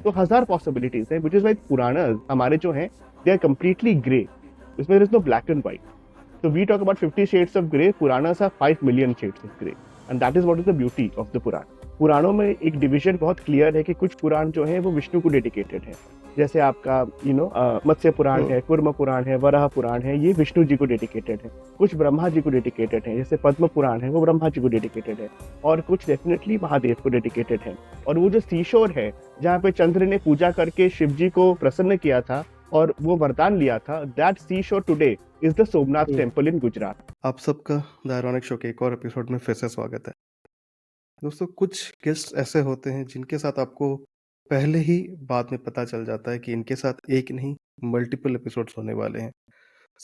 तो 1000 पॉसिबिलिटीज है, which is like Puranas हमारे जो हैं दे आर कंप्लीटली ग्रे, इसमें there is no black and white. So we talk about 50 shades of grey. Puranas are 5 million shades of grey. And that is what is the beauty of the Puran. पुराणों में एक division बहुत clear है कि कुछ पुराण जो है वो विष्णु को डेडिकेटेड है. जैसे आपका मत्स्य पुराण है, कुर्म पुराण है, वराह पुराण है, ये विष्णु जी को डेडिकेटेड है. कुछ ब्रह्मा जी को डेडिकेटेड है, जैसे पद्म पुराण है वो ब्रह्मा जी को डेडिकेटेड है. और कुछ डेफिनेटली महादेव को डेडिकेटेड है. और वो जो सीशोर है जहाँ पे चंद्र ने पूजा करके शिव जी को प्रसन्न किया था और वो वरदान लिया था, that seashore today is the Somnath temple in Gujarat. आप सबका द आयरॉनिक शो के एक और एपिसोड में फिर से स्वागत है. दोस्तों, कुछ गेस्ट ऐसे होते हैं जिनके साथ आपको पहले ही बाद में पता चल जाता है कि इनके साथ एक नहीं मल्टीपल एपिसोड्स होने वाले हैं.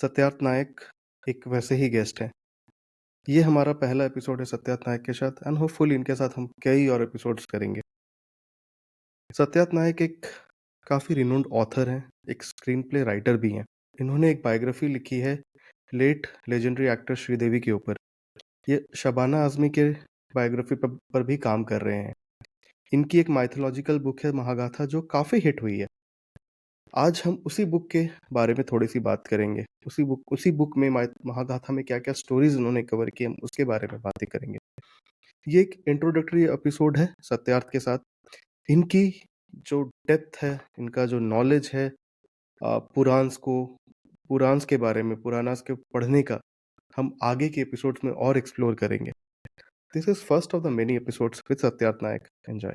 सत्यार्थ नायक एक वैसे ही गेस्ट हैं. ये हमारा पहला एपिसोड है सत्यार्थ नायक के साथ एंड होपफुली इनके साथ हम कई और एपिसोड्स करेंगे. सत्यार्थ नायक एक काफ़ी रिनोन्ड ऑथर हैं, एक स्क्रीन प्ले राइटर भी हैं. इन्होंने एक बायोग्राफी लिखी है लेट लेजेंडरी एक्टर श्रीदेवी के ऊपर. ये शबाना आजमी के बायोग्राफी पर भी काम कर रहे हैं. इनकी एक माइथोलॉजिकल बुक है महागाथा जो काफ़ी हिट हुई है. आज हम उसी बुक के बारे में थोड़ी सी बात करेंगे. उसी बुक में महागाथा में क्या क्या स्टोरीज उन्होंने कवर की, हम उसके बारे में बातें करेंगे. ये एक इंट्रोडक्टरी एपिसोड है सत्यार्थ के साथ. इनकी जो डेप्थ है, इनका जो नॉलेज है पुरान्स के बारे में, पुरानास के पढ़ने का, हम आगे के एपिसोड्स में और एक्सप्लोर करेंगे. This is first of the many episodes with Satyarth Nayak. Enjoy.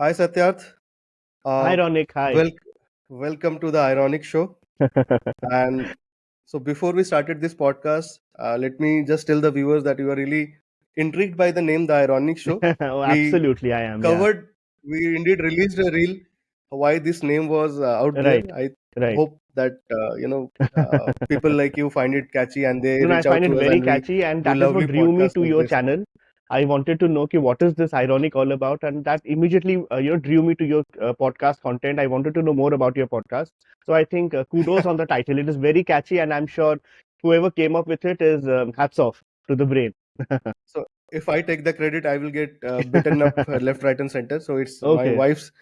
Hi Satyarth. Hi Ronik, hi. Welcome to the Ironic Show. And so before we started this podcast, let me just tell the viewers that you are really intrigued by the name The Ironic Show. Oh, absolutely, I am. We indeed released a reel why this name was out there. I hope that people like you find it catchy and they reach out to us. I find it very catchy, and that is what drew me to your channel. I wanted to know what is this Ironic all about, and that immediately drew me to your podcast content. I wanted to know more about your podcast. So I think kudos on the title. It is very catchy, and I'm sure whoever came up with it is hats off to the brain. So if I take the credit, I will get bitten up left, right, and center. So it's my wife's.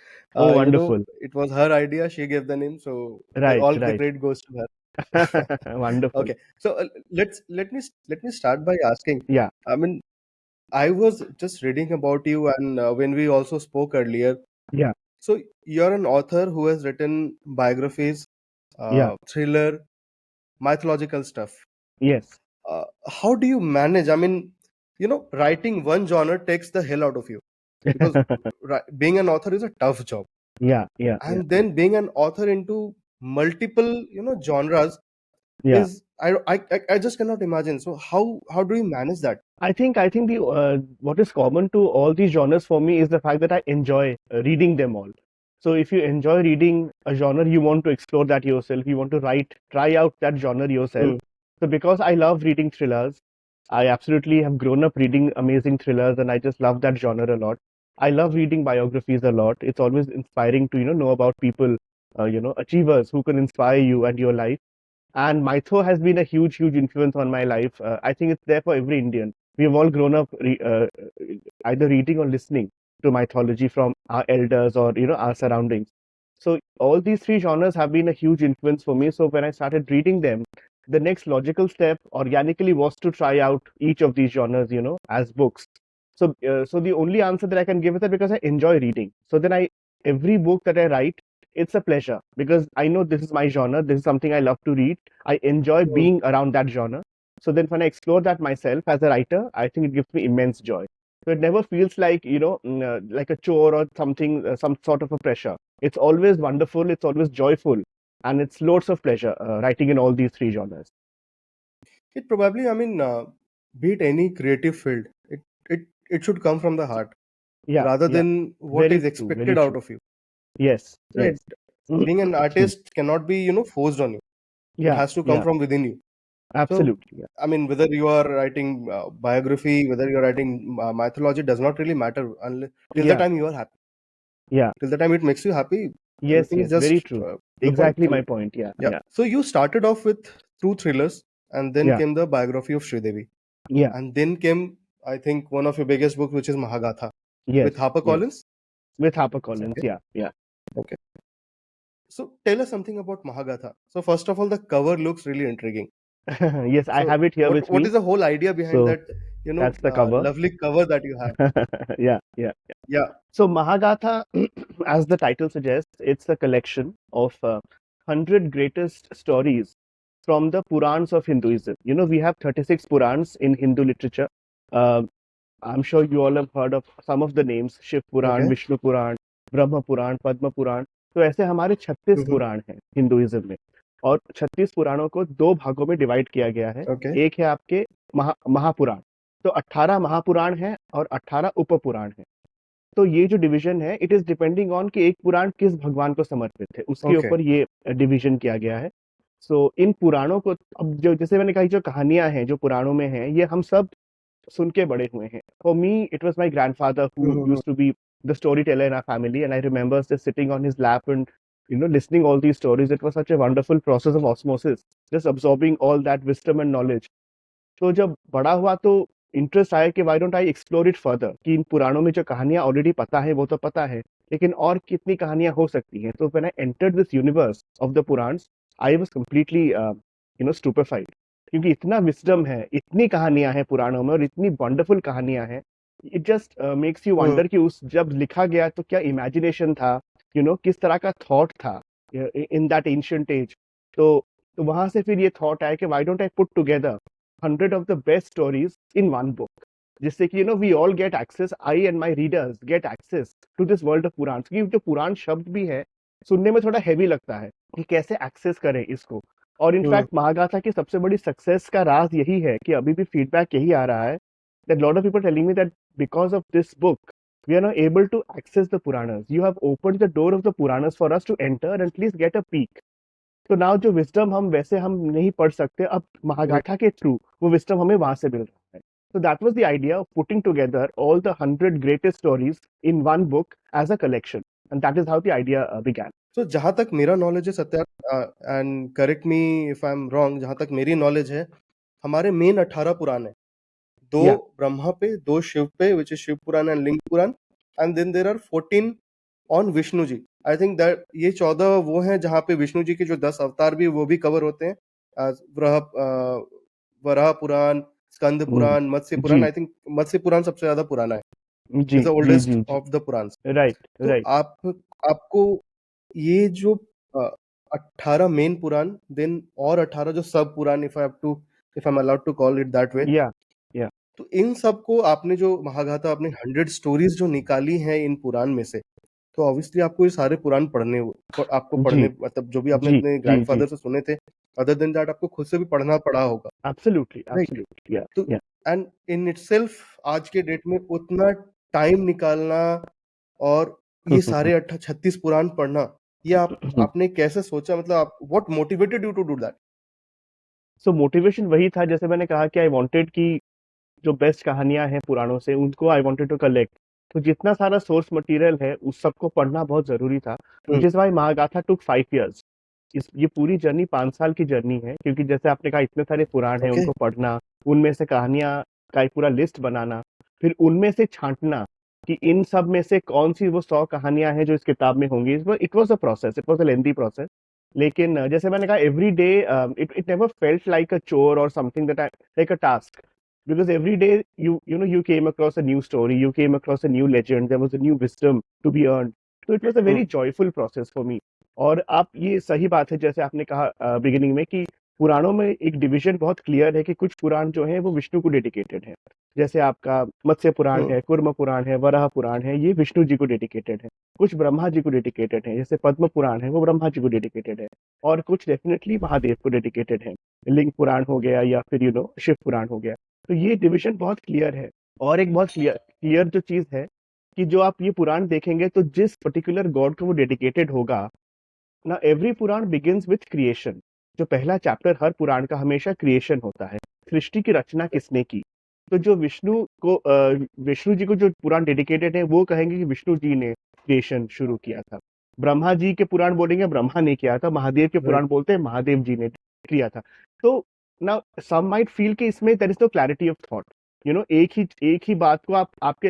Wonderful! It was her idea. She gave the name, so all the credit goes to her. Wonderful. Okay, so let me start by asking. Yeah. I mean, I was just reading about you, and when we also spoke earlier. Yeah. So you're an author who has written biographies, thriller, mythological stuff. Yes. How do you manage? I mean, writing one genre takes the hell out of you, because being an author is a tough job. Yeah. And then being an author into multiple, genres is I just cannot imagine. So how do you manage that? I think the what is common to all these genres for me is the fact that I enjoy reading them all. So if you enjoy reading a genre, you want to explore that yourself. You want to try out that genre yourself. So because I love reading thrillers, I absolutely have grown up reading amazing thrillers, and I just love that genre a lot. I love reading biographies a lot. It's always inspiring to know about people, achievers who can inspire you and your life. And Mytho has been a huge influence on my life. I think it's there for every Indian. We have all grown up either reading or listening to mythology from our elders or our surroundings. So all these three genres have been a huge influence for me. So when I started reading them, the next logical step organically was to try out each of these genres, as books. So the only answer that I can give is that because I enjoy reading. So then every book that I write, it's a pleasure because I know this is my genre. This is something I love to read. I enjoy being around that genre. So then when I explore that myself as a writer, I think it gives me immense joy. So it never feels like, like a chore or something, some sort of a pressure. It's always wonderful. It's always joyful. And it's loads of pleasure writing in all these three genres. It probably, I mean, be it any creative field, it should come from the heart rather than what is expected out of you. Yes. Right. Yes. Being an artist cannot be, forced on you. It has to come from within you. Absolutely. So, I mean, whether you are writing biography, whether you're writing mythology, does not really matter until the time you are happy. Yeah. Till the time it makes you happy. Yes, very true. Exactly my point. Yeah. So you started off with 2 thrillers. and then Yeah. came the biography of Sridevi, Yeah. and then came, I think, one of your biggest books, which is Mahagatha, Yes. with HarperCollins. With HarperCollins. Okay. Yeah. Okay. So tell us something about Mahagatha. So first of all, the cover looks really intriguing. Yes, I So have it here with what me. is the whole idea behind So that, that's the cover. lovely cover that you have? Yeah. Yeah. So Mahagatha, as the title suggests, it's a collection of 100 greatest stories from the Purans of Hinduism. We have 36 Purans in Hindu literature. Uh, I'm sure you all have heard of some of the names: Shiv Puran, Okay. Vishnu Puran, Brahma Puran, Padma Puran. तो ऐसे हमारे 36 Mhm. पुराण हैं Hinduism में, और 36 पुराणों को 2 भागों में डिवाइड किया गया है। Okay. एक है आपके महापुराण, तो 18 महापुराण हैं और 18 उपपुराण हैं। तो ये जो डिवीजन है, इट इज डिपेंडिंग ऑन कि एक पुराण किस भगवान को समर्पित है, उसके Okay. ऊपर ये डिवीजन किया गया है। सो इन पुराणों को, अब जो जैसे मैंने कहा, जो कहानियां हैं जो पुराणों में हैं, ये हम सब सुन के बड़े हुए हैं। For me it was my grandfather who Mhm. Used to be the story teller in our family, and I remember just sitting on his lap and listening all these stories. It was such a wonderful process of osmosis, just absorbing all that wisdom and knowledge. तो जब बड़ा हुआ तो interest आया कि why don't I explore it further, कि इन पुराणों में जो कहानियां ऑलरेडी पता है वो तो पता है, लेकिन और कितनी कहानियां हो सकती हैं। तो when I entered this universe of the Puranas, I was completely stupefied, क्योंकि इतना विजडम है, इतनी कहानियां हैं पुराणों में और इतनी वंडरफुल कहानियां हैं। It just makes you wonder कि उस जब लिखा गया तो क्या इमेजिनेशन था, किस तरह का थॉट था इन दैट एंशिएंट एज। तो वहां से फिर ये थॉट आया कि why don't I put together 100 of the best stories in one book, जिससे कि we all get access, I and my readers get access to this world of पुराण। क्योंकि जो पुराण शब्द भी है, सुनने में थोड़ा हैवी लगता है कि कैसे एक्सेस करें इसको। और इनफैक्ट महागाथा की सबसे बड़ी सक्सेस का राज यही है कि अभी भी फीडबैक यही आ रहा है, that lot of people telling me that because of this book we are now able to access the Puranas. You have opened the door of the Puranas for us to enter and at least get a peek. तो now जो wisdom हम वैसे हम नहीं पढ़ सकते, अब महागाथा के थ्रू वो विजडम हमें वहां से मिल रहा है। So that was the idea of putting together all the 100 greatest stories in one book as a collection, and that is how the idea began. So जहां तक मेरा नॉलेज है Satya, and correct me if I am wrong, जहां तक मेरी knowledge है, हमारे main 18 पुराण है, 2 Yeah. ब्रह्मा पे, 2 शिव पे, which is Shiv Purana and Linga Purana, and then there are 14 on Vishnu ji. I think that ये 14 वो हैं जहां पे विष्णु जी के जो 10 अवतार भी वो भी कवर होते हैं, वराह पुराण, स्कंद पुराण, मत्स्य पुराण। आई थिंक मत्स्य पुराण सबसे ज्यादा पुराना है, जी, is the oldest of the Purana. Right तो राइट। आपको ये जो 18 मेन पुराण, देन और 18 जो सब Purana, if I am allowed to call it that way, या तो इन सब को आपने जो महागाथा, आपने 100 स्टोरीज जो निकाली हैं इन पुराण में से, तो ऑब्वियसली आपको ये सारे पुराण आपको पढ़ने, मतलब जो भी आपने जी, अपने जी, ग्रैंडफादर से सुने थे, अदर देन दैट आपको खुद से भी पढ़ना पड़ा होगा, एब्सोल्युटली राइट? एब्सोल्युटली, तो या एंड इन इटसेल्फ आज के डेट में उतना टाइम निकालना और ये सारे 36 पुराण पढ़ना, ये आपने कैसे सोचा? मतलब आप, what motivated you to do that? So motivation वही था, जैसे मैंने कहा कि आई वांटेड कि जो बेस्ट कहानियां हैं पुराणों से, उनको आई वांटेड टू कलेक्ट। तो जितना सारा सोर्स मटेरियल है उस सबको पढ़ना बहुत जरूरी था, which is why Mahagatha took 5 years। ये पूरी जर्नी 5 साल की जर्नी है, क्योंकि जैसे आपने कहा इतने सारे पुराण हैं, ओके। उनको पढ़ना, उनमें से कहानियां का एक पूरा लिस्ट बनाना, फिर उनमें से छांटना कि इन सब में से कौन सी वो 100 कहानियां हैं जो इस किताब में होंगी। It was a process, it was a lengthy process. लेकिन जैसे मैंने कहा, every day it never felt like अ चोर और something that like a task, because every day you came across a new story, you came across a new legend, there was a new wisdom to be earned. So it was a very joyful process for me. और आप, ये सही बात है जैसे आपने कहा beginning में कि पुराणों में एक डिवीजन बहुत क्लियर है कि कुछ पुराण जो हैं वो विष्णु को डेडिकेटेड है। जैसे आपका मत्स्य पुराण है, कूर्म पुराण है, वराह पुराण है, ये विष्णु जी को डेडिकेटेड है। कुछ ब्रह्मा जी को डेडिकेटेड है, जैसे पद्म पुराण है वो ब्रह्मा जी को डेडिकेटेड है, और कुछ डेफिनेटली महादेव को डेडिकेटेड है, लिंग पुराण हो गया या फिर शिव पुराण हो गया। तो ये डिवीजन बहुत क्लियर है। और एक बहुत क्लियर जो चीज है कि जो आप ये पुराण देखेंगे तो जिस पर्टिकुलर गॉड को वो डेडिकेटेड होगा ना, every Purana begins with creation. जो पहला चैप्टर हर पुराण का हमेशा क्रिएशन होता है, सृष्टि की रचना किसने की। तो जो विष्णु जी को जो पुराण डेडिकेटेड है वो कहेंगे कि विष्णु जी ने क्रिएशन शुरू किया था। ब्रह्मा जी के पुराण बोलेंगे ब्रह्मा ने किया था, महादेव के पुराण बोलते हैं महादेव जी ने किया था। तो now some might feel कि इसमें there is no clarity of thought, एक ही बात को आपके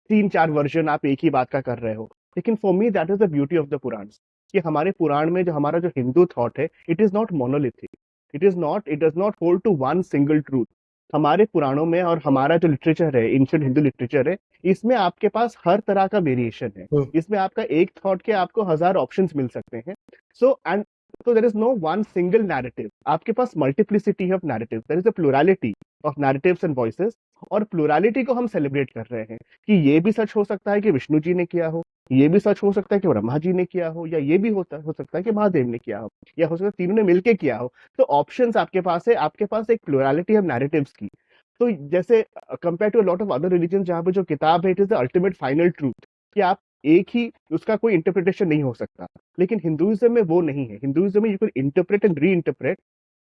3-4 वर्जन आप एक ही बात का कर रहे हो। लेकिन for me that is the beauty of the Purana, कि हमारे पुराण में जो हमारा जो हिंदू थॉट है, it is not monolithic, it does not hold to one single truth. हमारे पुराणों में और हमारा जो लिटरेचर है, एंशिएंट हिंदू लिटरेचर है, इसमें आपके पास हर तरह का वेरिएशन है। इसमें आपका एक थॉट के आपको 1000 ऑप्शंस मिल सकते हैं। So there is no one single narrative. आपके पास multiplicity of narratives. There is a plurality of narratives and voices. और प्लुरलिटी को हम सेलिब्रेट कर रहे हैं कि ये भी सच हो सकता है कि विष्णु जी ने किया हो, ये भी सच हो सकता है कि ब्रह्मा जी ने किया हो, या ये भी हो सकता है कि महादेव ने किया हो, या हो सकता है तीनों ने मिलके किया हो। तो ऑप्शंस आपके पास है, आपके पास एक प्लुरलिटी ऑफ नैरेटिव्स की। तो जैसे compare to lot of other religion, जहाँ पे जो किताब है it is the ultimate final truth, कि आप एक ही, उसका कोई इंटरप्रिटेशन नहीं हो सकता। लेकिन हिंदुइज्म में वो नहीं है। हिंदुइज्म में you can interpret and re interpret,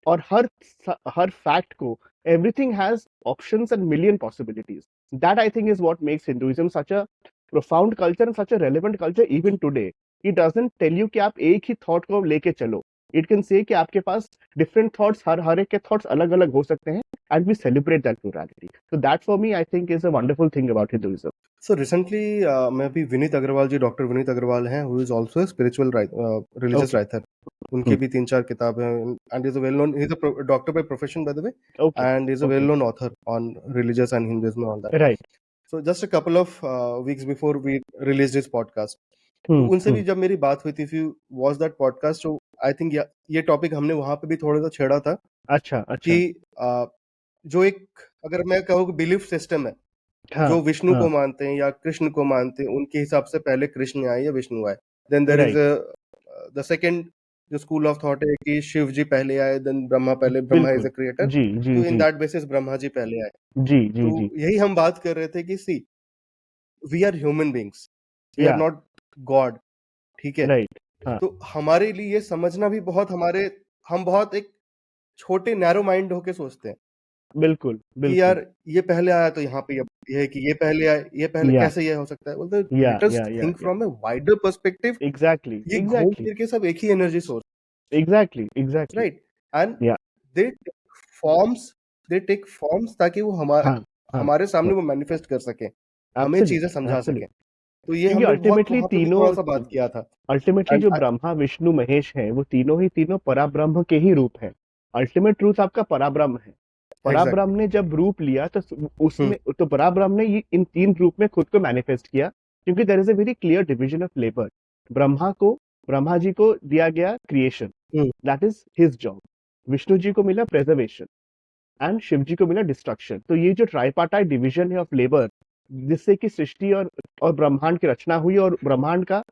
और हर फैक्ट को, everything has options and million possibilities. That I think is what makes Hinduism such a profound culture and such a relevant culture even today. It doesn't tell you कि आप एक ही thought को लेके चलो। It can say कि आपके पास different thoughts, हर एक के thoughts अलग अलग हो सकते हैं, and we celebrate that plurality. So that for me I think is a wonderful thing about Hinduism. So recently, मैं अभी विनीत अग्रवाल जी, डॉक्टर विनीत अग्रवाल हैं, who is also a spiritual religious writer. उनकी भी 3-4 किताबें हैं, and is a well known, he's a doctor by profession by the way, and is a well known author on religious and Hinduism and all that. Right. So just a couple of weeks before we released this podcast, तो उनसे भी जब मेरी बात हुई थी, if you watch that podcast, so I think ये topic हमने वहां पे भी थोड़ा सा छेड़ा था। अच्छा कि जो एक, अगर मैं कहूँ बिलीफ सिस्टम है, जो विष्णु को मानते हैं या कृष्ण को मानते हैं, उनके हिसाब से पहले कृष्ण आए या विष्णु आए। Then there is the second जो स्कूल ऑफ थॉट है कि शिव जी पहले आए, देन ब्रह्मा पहले, ब्रह्मा इज अ क्रिएटर, तो in that basis Brahma ji पहले आए। तो यही हम बात कर रहे थे कि see, we are human beings, we are not god, ठीक है? राइट। तो हमारे लिए ये समझना भी बहुत, हम बहुत एक छोटे नैरो माइंड होके सोचते हैं। बिल्कुल कि यार ये पहले आया तो यहाँ पे ये है कि ये पहले आया, ये पहले कैसे ये हो सकता है? बोलते let us think from a wider perspective. Exactly, ये घूम फिर के सब एक ही energy source. Exactly right, and they take forms ताकि वो हमारे सामने वो मैनिफेस्ट कर सके, हमें चीजें समझा सके। तो ये हमने अल्टीमेटली थोड़ा सा बात किया था। अल्टीमेटली जो ब्रह्मा विष्णु महेश है, वो तीनों पराब्रह्म के ही रूप है। अल्टीमेट ट्रूथ आपका पराब्रह्म है। पराब्रह्म ने जब रूप लिया तो उसमें तो पराब्रह्म ने इन 3 रूप में खुद को मैनिफेस्ट किया, क्योंकि there is a very clear division of labour. Brahma ji को दिया गया creation, that is his job. Vishnu ji को मिला प्रेजर्वेशन, एंड शिव जी को मिला डिस्ट्रक्शन। तो ये जो ट्राइपार्टाइट डिवीजन है ऑफ लेबर, जिससे कि सृष्टि और ब्रह्मांड की रचना हुई, और ब्रह्मांड का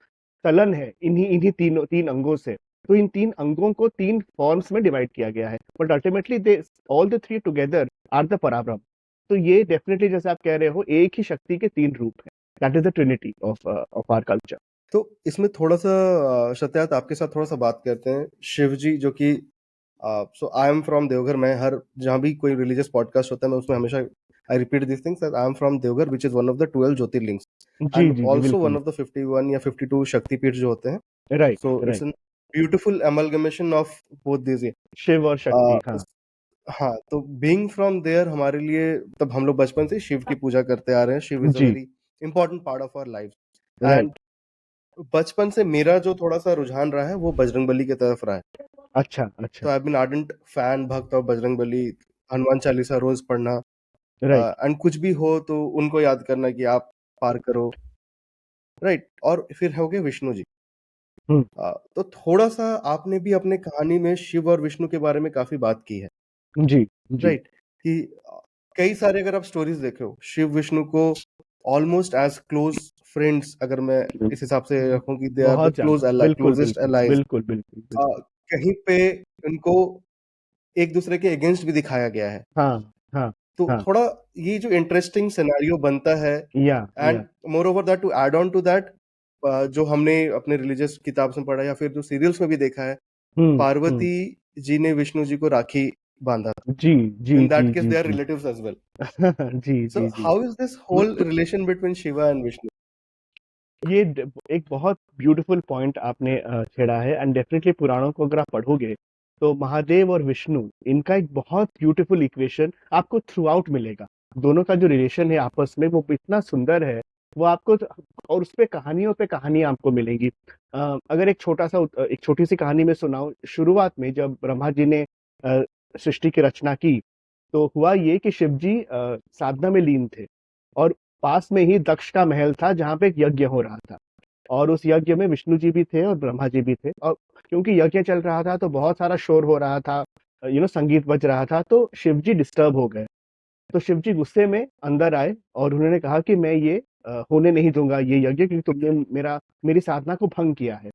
चलन है इन्हीं तीन अंगों से। तो इन 3 अंगों को 3 फॉर्म्स में डिवाइड किया गया है, but ultimately they all the 3 together are the Parabrahma. तो ये डेफिनेटली जैसे आप कह रहे हो, एक ही शक्ति के 3 रूप हैं। That is the trinity of our culture. तो इसमें थोड़ा सा सत्यात आपके साथ थोड़ा सा बात करते हैं। शिव जी जो कि सो आई एम फ्रॉम देवघर। मैं हर जहाँ भी कोई रिलीजियस पॉडकास्ट होता है, मैं उसमें हमेशा I repeat these things that I am from Devghar, which is one of the 12 Jyotirlings, and also one of the 51 या 52 शक्तिपीठ जो होते हैं। Right. So it's a beautiful amalgamation of both these. Shiv और शक्ति। हाँ, तो being from there हमारे लिए, तब हम लोग बचपन से शिव की पूजा करते आ रहे हैं। Shiv is a very important part of our lives. And बचपन से मेरा जो थोड़ा सा रुझान रहा है वो बजरंगबली की तरफ रहा है। अच्छा। तो I've been ardent fan, भक्त ऑफ बजरंगबली। हनुमान चालीसा रोज पढ़ना, एंड कुछ भी हो तो उनको याद करना कि आप पार करो। राइट, और फिर हो गए विष्णु जी। तो थोड़ा सा आपने भी अपने कहानी में शिव और विष्णु के बारे में काफी बात की है। जी। राइट, कि कई सारे अगर आप स्टोरीज देखो, शिव विष्णु को ऑलमोस्ट एज क्लोज फ्रेंड्स, अगर मैं इस हिसाब से रखूं कि they are the closest allies. बिल्कुल। कहीं पे उनको एक दूसरे के अगेंस्ट भी दिखाया गया है। हाँ। तो थोड़ा ये जो इंटरेस्टिंग सिनेरियो बनता है, and moreover that, to add on to that, जो हमने अपने रिलीजियस किताब से पढ़ा या फिर जो सीरियल्स में भी देखा है, पार्वती जी ने विष्णु जी को राखी बांधा था। जी। In that case they are relatives as well. जी। So how is this whole relation between Shiva and Vishnu? ये एक बहुत ब्यूटीफुल पॉइंट आपने छेड़ा है, एंड डेफिनेटली पुराणों को अगर आप पढ़ोगे तो महादेव और विष्णु, इनका एक बहुत ब्यूटीफुल इक्वेशन आपको थ्रू आउट मिलेगा। दोनों का जो रिलेशन है आपस में वो इतना सुंदर है, वो आपको और उस पे कहानियों पे कहानियां आपको मिलेंगी। अगर एक छोटी सी कहानी में सुनाऊं, शुरुआत में जब ब्रह्मा जी ने सृष्टि की रचना की, तो हुआ ये कि शिव जी साधना में लीन थे, और पास में ही दक्ष का महल था जहाँ पे एक यज्ञ हो रहा था, और उस यज्ञ में विष्णु जी भी थे और ब्रह्मा जी भी थे। और क्योंकि यज्ञ चल रहा था तो बहुत सारा शोर हो रहा था, संगीत बज रहा था, तो शिव जी डिस्टर्ब हो गए। तो शिव जी गुस्से में अंदर आए और उन्होंने कहा कि मैं ये होने नहीं दूंगा ये यज्ञ, क्योंकि तुमने मेरी साधना को भंग किया है।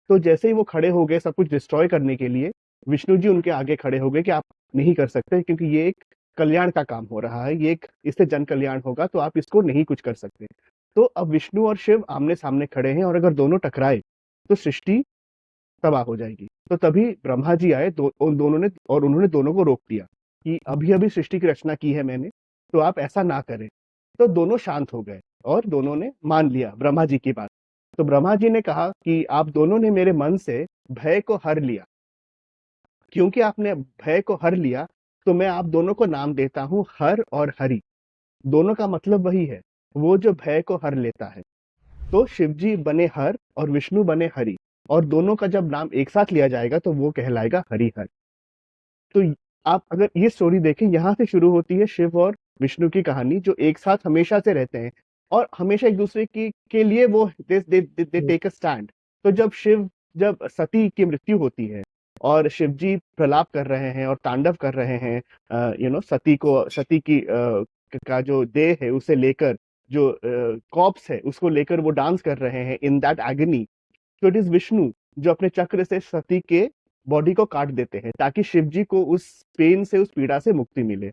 तो जैसे ही वो खड़े हो गए सब कुछ डिस्ट्रॉय करने के लिए, विष्णु जी उनके आगे खड़े हो गए कि आप नहीं कर सकते, क्योंकि ये एक कल्याण का काम हो रहा है, ये एक इससे जन कल्याण होगा, तो आप इसको नहीं कुछ कर सकते। तो अब विष्णु और शिव आमने सामने खड़े हैं, और अगर दोनों टकराए तो सृष्टि तबाह हो जाएगी। तो तभी ब्रह्मा जी आए, उन्होंने दोनों को रोक दिया कि अभी अभी सृष्टि की रचना की है मैंने, तो आप ऐसा ना करें। तो दोनों शांत हो गए और दोनों ने मान लिया ब्रह्मा जी की बात। तो ब्रह्मा जी ने कहा कि आप दोनों ने मेरे मन से भय को हर लिया, क्योंकि आपने भय को हर लिया, तो मैं आप दोनों को नाम देता हूं हर और हरि। दोनों का मतलब वही है, वो जो भय को हर लेता है। तो शिव जी बने हर और विष्णु बने हरि, और दोनों का जब नाम एक साथ लिया जाएगा तो वो कहलाएगा हरिहर। तो आप अगर ये स्टोरी देखें, यहाँ से शुरू होती है शिव और विष्णु की कहानी, जो एक साथ हमेशा से रहते हैं और हमेशा एक दूसरे की के लिए वो दे टेक अ स्टैंड। तो जब सती की मृत्यु होती है और शिव जी प्रलाप कर रहे हैं और तांडव कर रहे हैं, सती की का जो देह है उसे लेकर, जो कॉप्स है उसको लेकर वो डांस कर रहे हैं इन दैट एगनी। तो इट इज विष्णु जो अपने चक्र से सती के बॉडी को काट देते हैं, ताकि शिव जी को उस पेन से, उस पीड़ा से मुक्ति मिले।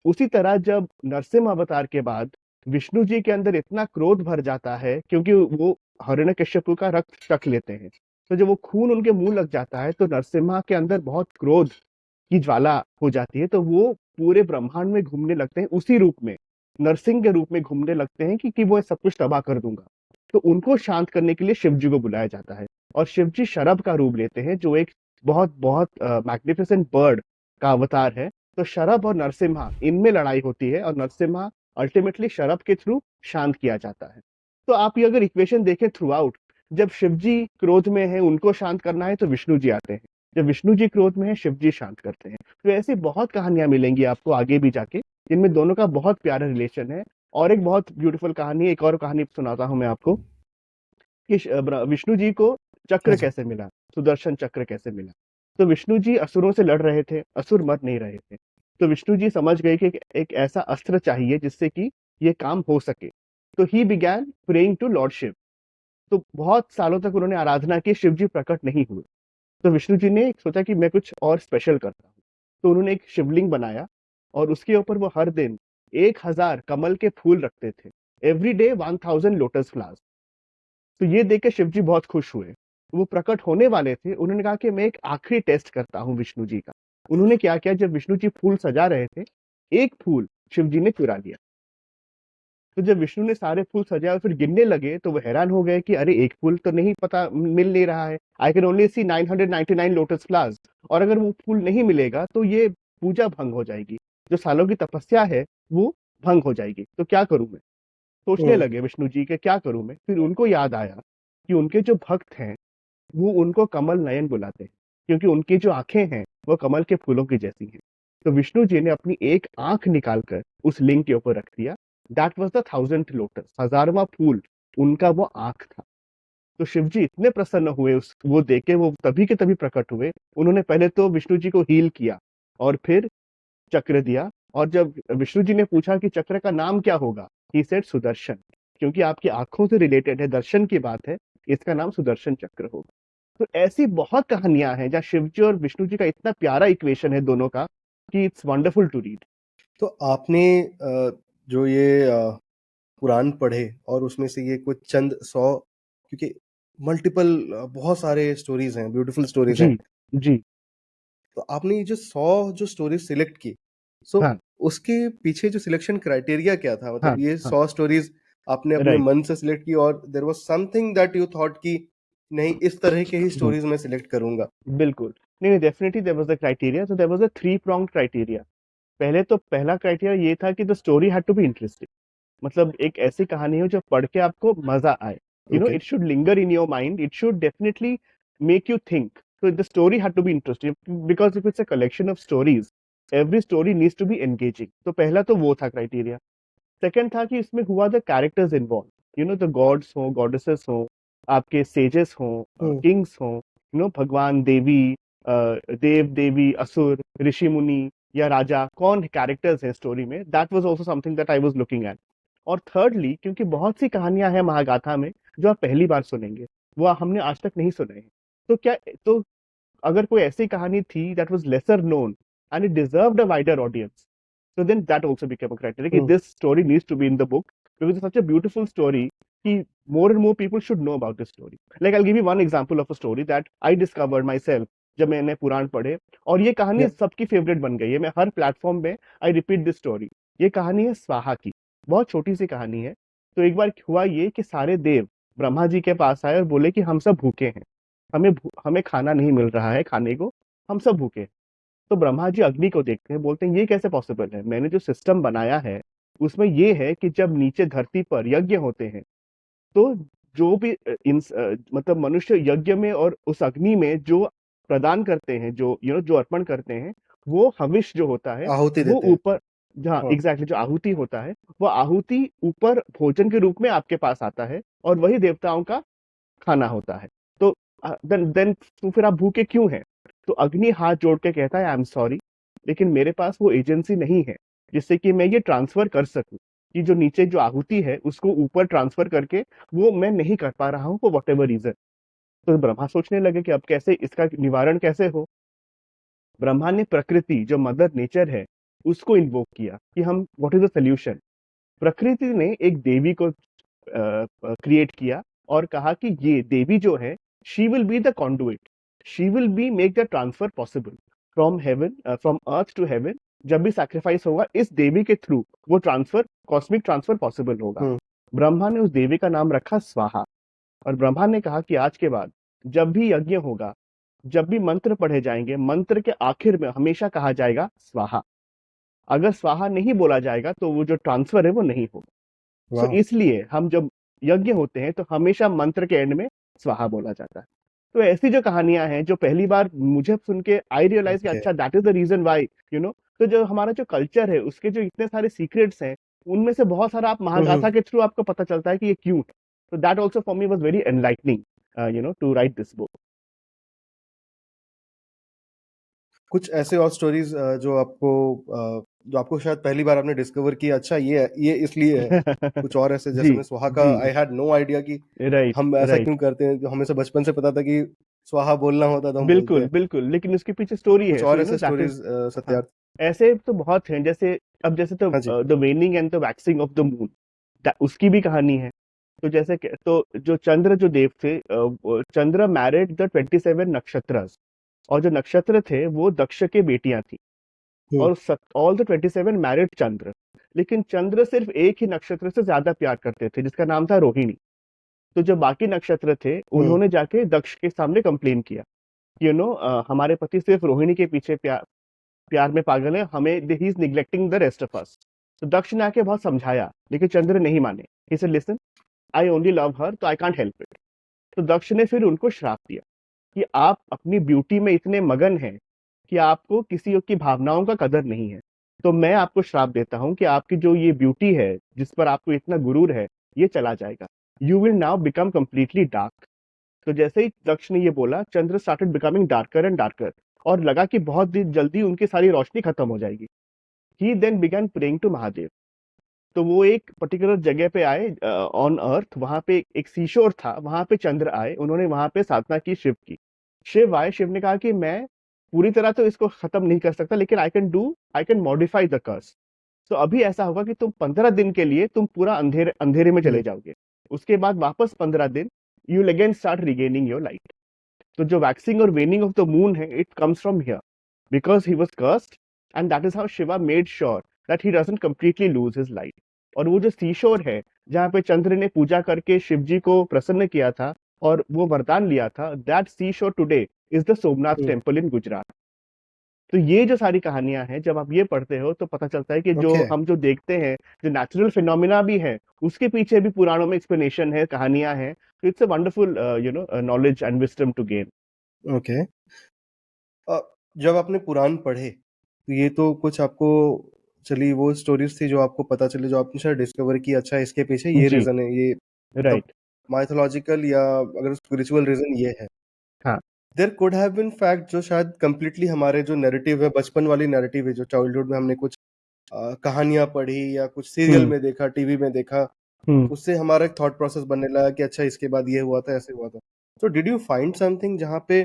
उसी तरह जब नरसिम्हा अवतार के बाद विष्णु जी के अंदर इतना क्रोध भर जाता है, क्योंकि वो हिरण्यकश्यपु का रक्त चख लेते हैं, तो जब वो खून उनके मुंह लग जाता है तो नरसिम्हा के अंदर बहुत क्रोध की ज्वाला हो जाती है। तो वो पूरे ब्रह्मांड में घूमने लगते हैं उसी रूप में, नरसिंह के रूप में घूमने लगते हैं कि वो सब कुछ तबाह कर दूंगा। तो उनको शांत करने के लिए शिव जी को बुलाया जाता है, और शिव जी शरभ का रूप लेते हैं, जो एक बहुत बहुत मैग्निफिसेंट बर्ड का अवतार है। तो शरभ और नरसिम्हा, इनमें लड़ाई होती है, और नरसिम्हा अल्टीमेटली शरभ के थ्रू शांत किया जाता है। तो आप ये अगर इक्वेशन देखें थ्रू आउट, जब शिव जी क्रोध में है, उनको शांत करना है, तो विष्णु जी आते हैं। जब विष्णु जी क्रोध में है, शिव जी शांत करते हैं। तो ऐसी बहुत कहानियां मिलेंगी आपको आगे भी जाके, जिनमें दोनों का बहुत प्यारा रिलेशन है। और एक बहुत ब्यूटीफुल कहानी, एक और कहानी सुनाता हूं मैं आपको, कि विष्णु जी को हाँ चक्र जी। कैसे मिला, सुदर्शन चक्र कैसे मिला। तो विष्णु जी असुरों से लड़ रहे थे, असुर मर नहीं रहे थे। तो विष्णु जी समझ गए कि एक ऐसा अस्त्र चाहिए जिससे कि ये काम हो सके। तो he began praying to lord Shiv. तो बहुत सालों तक उन्होंने आराधना की, शिव जी प्रकट नहीं हुए। तो विष्णु जी ने सोचा कि मैं कुछ और स्पेशल करता हूँ। तो उन्होंने एक शिवलिंग बनाया, और उसके ऊपर वो हर दिन 1000 कमल के फूल रखते थे। Every day 1000 lotus flowers. तो ये देख के शिव जी बहुत खुश हुए। वो प्रकट होने वाले थे, उन्होंने कहा कि मैं एक आखिरी टेस्ट करता हूँ विष्णु जी का। उन्होंने क्या किया, जब विष्णु जी फूल सजा रहे थे, एक फूल शिव जी ने चुरा लिया। तो जब विष्णु ने सारे फूल सजाए और फिर गिनने लगे, तो वो हैरान हो गए कि अरे एक फूल तो नहीं, पता मिल नहीं रहा है। I can only see 999 lotus flowers, और अगर वो फूल नहीं मिलेगा तो ये पूजा भंग हो जाएगी, जो सालों की तपस्या है वो भंग हो जाएगी। तो क्या करूं मैं? सोचने हम्म। लगे विष्णु जी के क्या करूं मैं। फिर उनको याद आया कि उनके जो भक्त हैं वो उनको कमल नयन बुलाते हैं, क्योंकि उनकी जो आंखें हैं वो कमल के फूलों की जैसी हैं। तो विष्णु जी ने अपनी एक आंख निकालकर उस लिंग के ऊपर रख दिया। That was the 1000th lotus, 1000वां फूल उनका वो आंख था। तो शिव जी इतने प्रसन्न हुए, उस वो देख के, वो तभी के तभी प्रकट हुए। उन्होंने पहले तो विष्णु जी को हील किया, और फिर चक्र दिया। और जब विष्णु जी ने पूछा कि चक्र का नाम क्या होगा, ही सेड सुदर्शन, क्योंकि आपकी आंखों से रिलेटेड है, दर्शन की बात है, इसका नाम सुदर्शन चक्र होगा। तो ऐसी बहुत कहानियां हैं जहाँ शिव जी और विष्णु जी का इतना प्यारा इक्वेशन है दोनों का, कि इट्स वंडरफुल टू रीड। तो आपने जो ये पुराण पढ़े और उसमें से ये कुछ चंद 100, क्योंकि मल्टीपल बहुत सारे स्टोरीज हैं, ब्यूटीफुल स्टोरीज जी। हैं, जी। तो आपने ये जो 100 जो स्टोरीज सिलेक्ट की, सो हाँ। उसके पीछे जो सिलेक्शन क्राइटेरिया क्या था? हाँ। मतलब ये हाँ। 100 स्टोरीज आपने अपने राइट। मन से सिलेक्ट की, और there was something that you thought कि नहीं इस तरह के ही स्टोरीज मैं सिलेक्ट करूंगा। बिल्कुल। नहीं, definitely there was a criteria, so there was a three pronged criteria. पहला क्राइटेरिया ये था कि the story had to be interesting. मतलब एक ऐसी कहानी हो जो पढ़ के आपको मजा आए, okay. It should linger in your mind, it should definitely make you think, so the story had to be interesting because if it's a collection of stories, every story needs to be engaging. तो पहला तो वो था criteria. Second था कि इसमें हुआ the characters involve, the gods हो, गॉडेसेस हो, आपके सेजेस हो, हम्म। किंग्स हो, भगवान, देवी, देव देवी, असुर, ऋषि मुनि या राजा, कौन कैरेक्टर्स हैं स्टोरी में, that was also something that I was looking at. और थर्डली, क्योंकि बहुत सी कहानियां हैं महागाथा में जो आप पहली बार सुनेंगे, वो हमने आज तक नहीं सुने हैं। तो क्या, तो अगर कोई ऐसी कहानी थी that was lesser known and it deserved a wider audience, so then that also became a criteria कि this story needs to be in the book because it's such a beautiful story कि more and more people should know about this story. Like I'll give you one example of a story that I discovered myself जब मैंने पुराण पढ़े, और ये कहानी Yeah. सबकी favourite बन गई है। मैं हर प्लेटफॉर्म में आई रिपीट दिस स्टोरी। ये कहानी है स्वाहा की, बहुत छोटी सी कहानी है। तो एक बार हुआ ये कि सारे देव ब्रह्मा जी के पास आए और बोले कि हम सब भूखे हैं, हमें खाना नहीं मिल रहा है खाने को, हम सब भूखे हैं। तो ब्रह्मा जी अग्नि को देखते हैं, बोलते हैं ये कैसे पॉसिबल है, मैंने जो सिस्टम बनाया है उसमें ये है कि जब नीचे धरती पर यज्ञ होते हैं तो जो भी मतलब मनुष्य यज्ञ में और उस अग्नि में जो प्रदान करते हैं, जो जो अर्पण करते हैं, वो हविष जो होता है आहुति वो देते हैं। ऊपर, हाँ हाँ। एग्जैक्टली, जो आहुति होता है वो आहुति ऊपर भोजन के रूप में आपके पास आता है और वही देवताओं का खाना होता है। तो देन तो फिर आप भूखे क्यों हैं? तो अग्नि हाथ जोड़ के कहता है आई एम सॉरी, लेकिन मेरे पास वो एजेंसी नहीं है जिससे कि मैं ये ट्रांसफर कर सकूं कि जो नीचे जो आहुति है उसको ऊपर ट्रांसफर करके, वो मैं नहीं कर पा रहा हूँ फॉर वट एवर रीजन। तो ब्रह्मा सोचने लगे कि अब कैसे इसका निवारण कैसे हो। ब्रह्मा ने प्रकृति, जो मदर नेचर है, उसको इन्वोक किया कि हम व्हाट इज द सोल्यूशन। प्रकृति ने एक देवी को क्रिएट किया और कहा कि ये देवी जो है, she will be the conduit, she will be make the transfer possible from heaven, from earth to heaven. जब भी सैक्रिफाइस होगा इस देवी के थ्रू वो ट्रांसफर, कॉस्मिक ट्रांसफर पॉसिबल होगा। ब्रह्मा ने उस देवी का नाम रखा स्वाहा, और ब्रह्मा ने कहा कि आज के बाद जब भी यज्ञ होगा, जब भी मंत्र पढ़े जाएंगे, मंत्र के आखिर में हमेशा कहा जाएगा स्वाहा। अगर स्वाहा नहीं बोला जाएगा तो वो जो ट्रांसफर है वो नहीं होगा। सो इसलिए हम जब यज्ञ होते हैं तो हमेशा मंत्र के एंड में स्वाहा बोला जाता है। तो ऐसी जो कहानियां हैं जो पहली बार मुझे सुन के आई रियलाइज कि Okay. अच्छा that is the reason why, तो जो हमारा जो कल्चर है उसके जो इतने सारे सीक्रेट्स हैं, उनमें से बहुत सारा आप महागाथा के थ्रू आपको पता चलता है कि ये क्यों है। तो that also for me was very enlightening to write this book. कुछ ऐसे और स्टोरीज जो आपको शायद पहली बार आपने डिस्कवर किया, अच्छा ये इसलिए है। कुछ और ऐसे, जैसे जी मैं स्वाहा का, जी, आई हैड नो आइडिया कि राइट हम ऐसा राइट, क्यों करते हैं। हमें से बचपन से पता था कि स्वाहा बोलना होता तो हम बोलते बिल्कुल हैं। बिल्कुल, लेकिन उसके पीछे स्टोरी कुछ है, और सो ऐसे दैट इज, स्टोरीज हाँ, सत्यार्थ? ऐसे तो बहुत हैं। जैसे अब जैसे तो हाँ जी। The waning and the waxing of the moon, उसकी भी कहानी है। तो जैसे तो जो चंद्र जो देव थे, चंद्र मैरिड द 27 नक्षत्र, और जो नक्षत्र थे वो दक्ष के बेटियां थी, और ऑल द 27 मैरिड चंद्र। लेकिन चंद्र सिर्फ एक ही नक्षत्र से ज्यादा प्यार करते थे जिसका नाम था रोहिणी। तो जो बाकी नक्षत्र थे उन्होंने जाके दक्ष के सामने कंप्लेन किया, हमारे पति सिर्फ रोहिणी के पीछे प्यार में पागल है, हमें he is neglecting the rest of us. तो दक्ष ने आके बहुत समझाया, लेकिन चंद्र नहीं माने। He said listen, I only love हर, तो आई कांट हेल्प इट। तो दक्ष ने फिर उनको श्राप दिया कि आप अपनी ब्यूटी में इतने मगन हैं कि आपको किसी की भावनाओं का कदर नहीं है। तो मैं आपको श्राप देता हूं कि आपकी जो ये ब्यूटी है, जिस पर आपको इतना गुरूर है, ये चला जाएगा। You will now become completely dark. तो जैसे ही दक्ष ने ये बोला, Chandra started becoming darker and darker, और लगा कि बहुत जल्दी उनकी सारी रोशनी खत्म हो जाएगी। He then began praying to Mahadev. तो वो एक पर्टिकुलर जगह पे आए ऑन अर्थ, वहां पे एक सीशोर था, वहां पे चंद्र आए, उन्होंने वहां पे साधना की शिव की। शिव आए, शिव ने कहा कि मैं पूरी तरह तो इसको खत्म नहीं कर सकता, लेकिन I can modify the curse. तो अभी ऐसा होगा कि तुम 15 दिन के लिए तुम पूरा अंधेरे में चले जाओगे, उसके बाद वापस 15 दिन you will again start regaining your light. तो जो वैक्सिंग और वेनिंग ऑफ द मून है, it comes from here because he was cursed, and that is how Shiva made sure that he doesn't completely lose his light. और वो जो seashore है जहाँ पे चंद्र ने पूजा करके शिव जी को प्रसन्न किया था, और वो वरदान लिया था, दैट सी शोर today is the Somnath hmm, temple in Gujarat. तो ये जो सारी कहानियां हैं, जब आप ये पढ़ते हो तो पता चलता है कि जो ओके हम जो देखते हैं, जो नेचुरल फिनोमिना भी है, उसके पीछे भी पुराणों में एक्सप्लेनेशन है, कहानियां हैं। तो it's a wonderful knowledge and wisdom to gain. Okay uh, जब आपने पुराण पढ़े तो ये तो कुछ आपको चली वो स्टोरीज थी जो आपको पता चली, जो आपने शायद डिस्कवर की, अच्छा इसके पीछे ये जी। रीजन है, ये मतलब राइट। माइथोलॉजिकल या अगर स्पिरिचुअल रीजन ये है। हाँ। There could have been fact जो शायद कंप्लीटली हमारे जो नैरेटिव है, बचपन वाली नैरेटिव है, जो चाइल्डहुड में हमने कुछ कहानियां पढ़ी या कुछ सीरियल हम्म। में देखा, टीवी में देखा, हम्म। उससे हमारा एक थॉट प्रोसेस बनने लगा कि अच्छा इसके बाद ये हुआ था, ऐसे हुआ था। तो डिड यू फाइंड समथिंग जहाँ पे